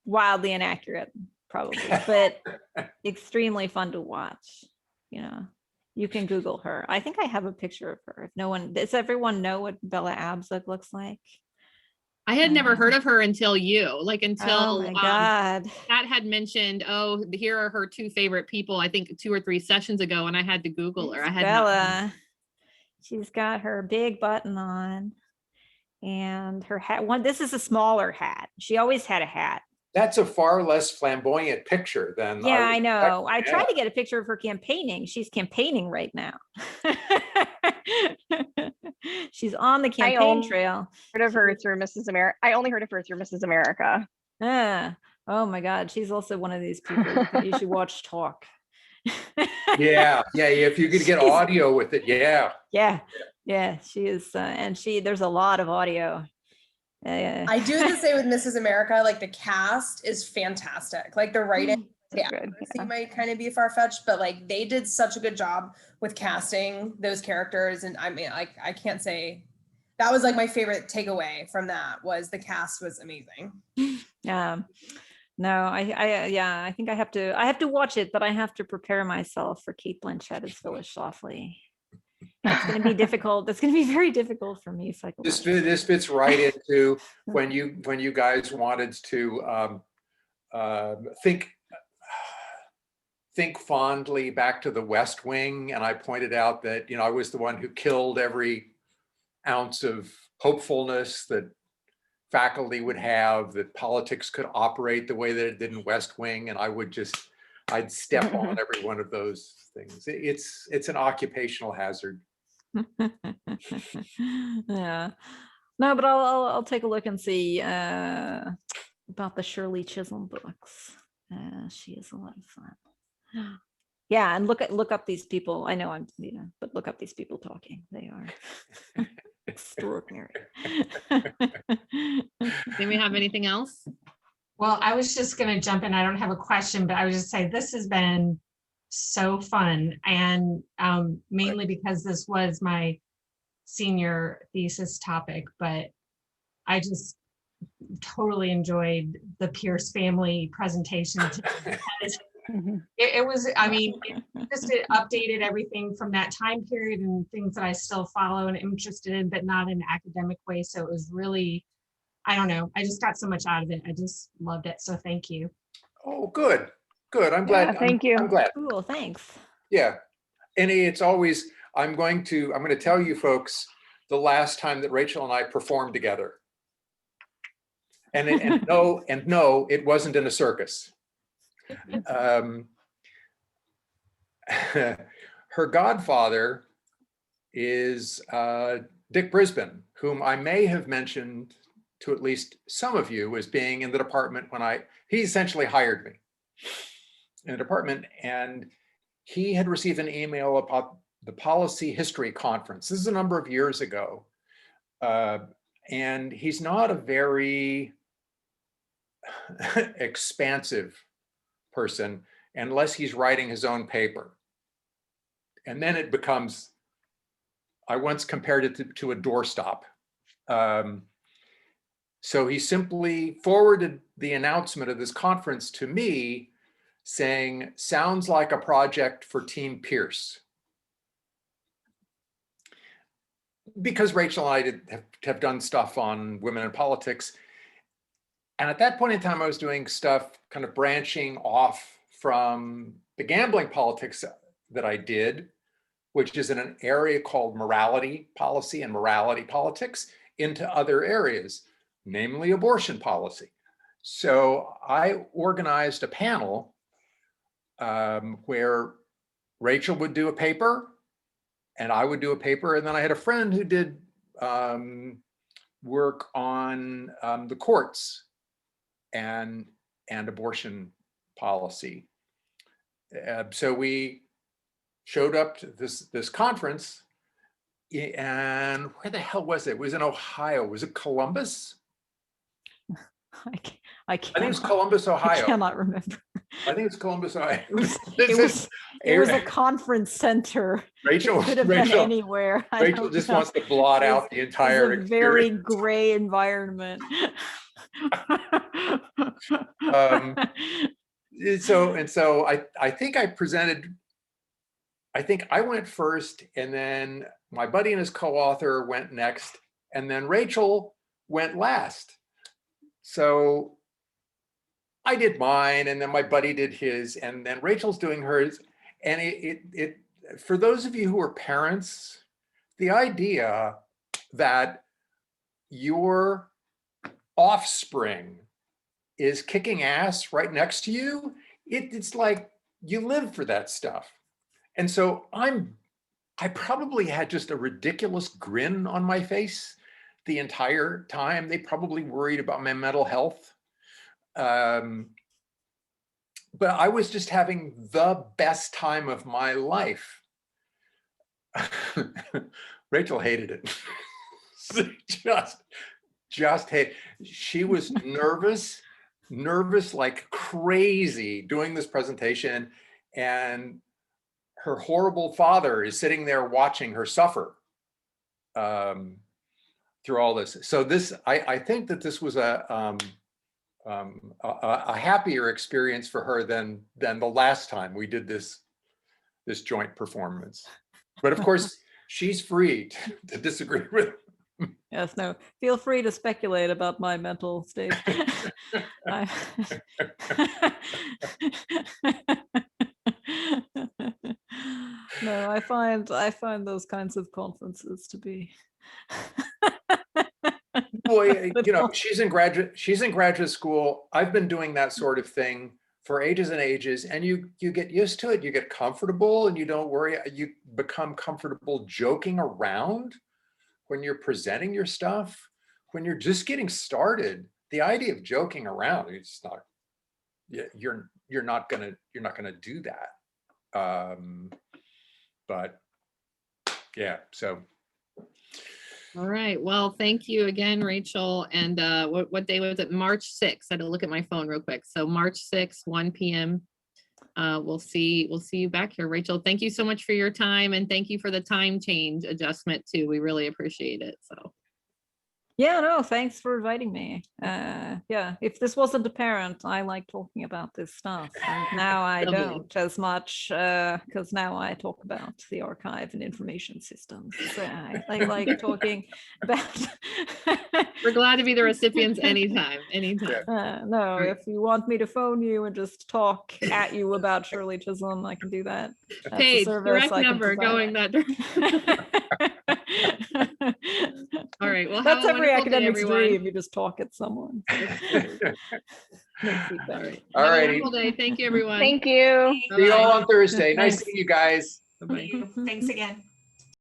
C: wildly inaccurate, probably, but extremely fun to watch. You can Google her. I think I have a picture of her. Does everyone know what Bella Abzug looks like?
A: I had never heard of her until
C: Oh my God.
A: Pat had mentioned, here are her two favorite people, I think 2 or 3 sessions ago, and I had to Google her. I had
C: Bella. She's got her big button on. And her hat, this is a smaller hat. She always had a hat.
B: That's a far less flamboyant picture than.
C: Yeah, I know. I tried to get a picture of her campaigning. She's campaigning right now. She's on the campaign trail.
E: Heard of her through Mrs. America. I only heard of her through Mrs. America.
C: Oh my God. She's also one of these people you should watch talk.
B: Yeah. If you could get audio with it.
C: Yeah, she is, and there's a lot of audio.
D: I do have to say with Mrs. America, like the cast is fantastic. Like the writing, might kind of be far-fetched, but like they did such a good job with casting those characters. And I can't say that was like my favorite takeaway from that was the cast was amazing.
C: No, I think I have to watch it, but I have to prepare myself for Kate Blanchett as Phyllis Schlafly. It's going to be difficult. That's going to be very difficult for me psychologically.
B: This fits right into when you guys wanted to think fondly back to the West Wing, and I pointed out that I was the one who killed every ounce of hopefulness that faculty would have, that politics could operate the way that it did in West Wing, and I'd step on every one of those things. It's an occupational hazard.
C: Yeah, no, but I'll take a look and see about the Shirley Chisholm books. She is a lot of fun. Yeah, and look up these people. I know but look up these people talking. They are extraordinary.
A: Do we have anything else?
F: Well, I was just going to jump in. I don't have a question, but I was just saying this has been so fun, and mainly because this was my senior thesis topic, but I just totally enjoyed the Pierce family presentation. It was, it updated everything from that time period and things that I still follow and interested in, but not in an academic way. So it was really, I don't know, I just got so much out of it. I just loved it. So thank you.
B: Oh, good. I'm glad.
E: Thank you.
B: I'm glad.
C: Cool, thanks.
B: Yeah. And it's always, I'm going to tell you folks the last time that Rachel and I performed together. And no, it wasn't in a circus. Her godfather is Dick Brisbane, whom I may have mentioned to at least some of you as being in the department when he essentially hired me in the department, and he had received an email about the Policy History Conference. This is a number of years ago. And he's not a very expansive person unless he's writing his own paper. And then it becomes I once compared it to a doorstop. So he simply forwarded the announcement of this conference to me saying, sounds like a project for Team Pierce. Because Rachel and I have done stuff on women in politics. And at that point in time, I was doing stuff kind of branching off from the gambling politics that I did, which is in an area called morality policy and morality politics, into other areas, namely abortion policy. So I organized a panel where Rachel would do a paper and I would do a paper. And then I had a friend who did work on the courts and abortion policy. So we showed up to this conference, and where the hell was it? It was in Ohio. Was it Columbus?
C: I
B: think it was Columbus, Ohio.
C: I cannot remember.
B: I think it's Columbus, Ohio.
C: It was a conference center.
B: Rachel,
C: It could have been anywhere.
B: Rachel just wants to blot out the entire
C: experience. Very gray environment.
B: So I think I presented. I think I went first, and then my buddy and his co-author went next, and then Rachel went last. So I did mine, and then my buddy did his, and then Rachel's doing hers. And it for those of you who are parents, the idea that your offspring is kicking ass right next to you, it's like you live for that stuff. And so I probably had just a ridiculous grin on my face the entire time. They probably worried about my mental health. But I was just having the best time of my life. Rachel hated it. just hate. She was nervous like crazy doing this presentation, and her horrible father is sitting there watching her suffer through all this. So this, I think that this was a happier experience for her than the last time we did this joint performance. But of course, she's free to disagree with.
C: Yes, no, feel free to speculate about my mental state. No, I find those kinds of conferences to be
B: Boy, you know, she's in graduate school. I've been doing that sort of thing for ages and ages, and you get used to it. You get comfortable, and you don't worry. You become comfortable joking around when you're presenting your stuff. When you're just getting started, the idea of joking around, it's not. You're not gonna do that. But yeah, so.
A: All right. Well, thank you again, Rachel. And what day was it? March 6th. I had to look at my phone real quick. So March 6th, 1 p.m. We'll see you back here, Rachel. Thank you so much for your time, and thank you for the time change adjustment too. We really appreciate it. So.
C: Yeah, no, thanks for inviting me. Yeah, if this wasn't apparent, I like talking about this stuff. And now I don't as much because now I talk about the archive and information systems. So I like talking about.
A: We're glad to be the recipients anytime.
C: No, if you want me to phone you and just talk at you about Shirley Chisholm, I can do that.
A: Paid, direct number going that direction. All right. Well,
C: that's every academic's dream. You just talk at someone.
A: All right.
B: All
A: Have
B: righty.
A: a wonderful day. Thank you, everyone.
E: Thank you.
B: See you all on Thursday. Nice
C: Thanks.
B: seeing you guys.
A: Bye-bye.
F: Thanks again.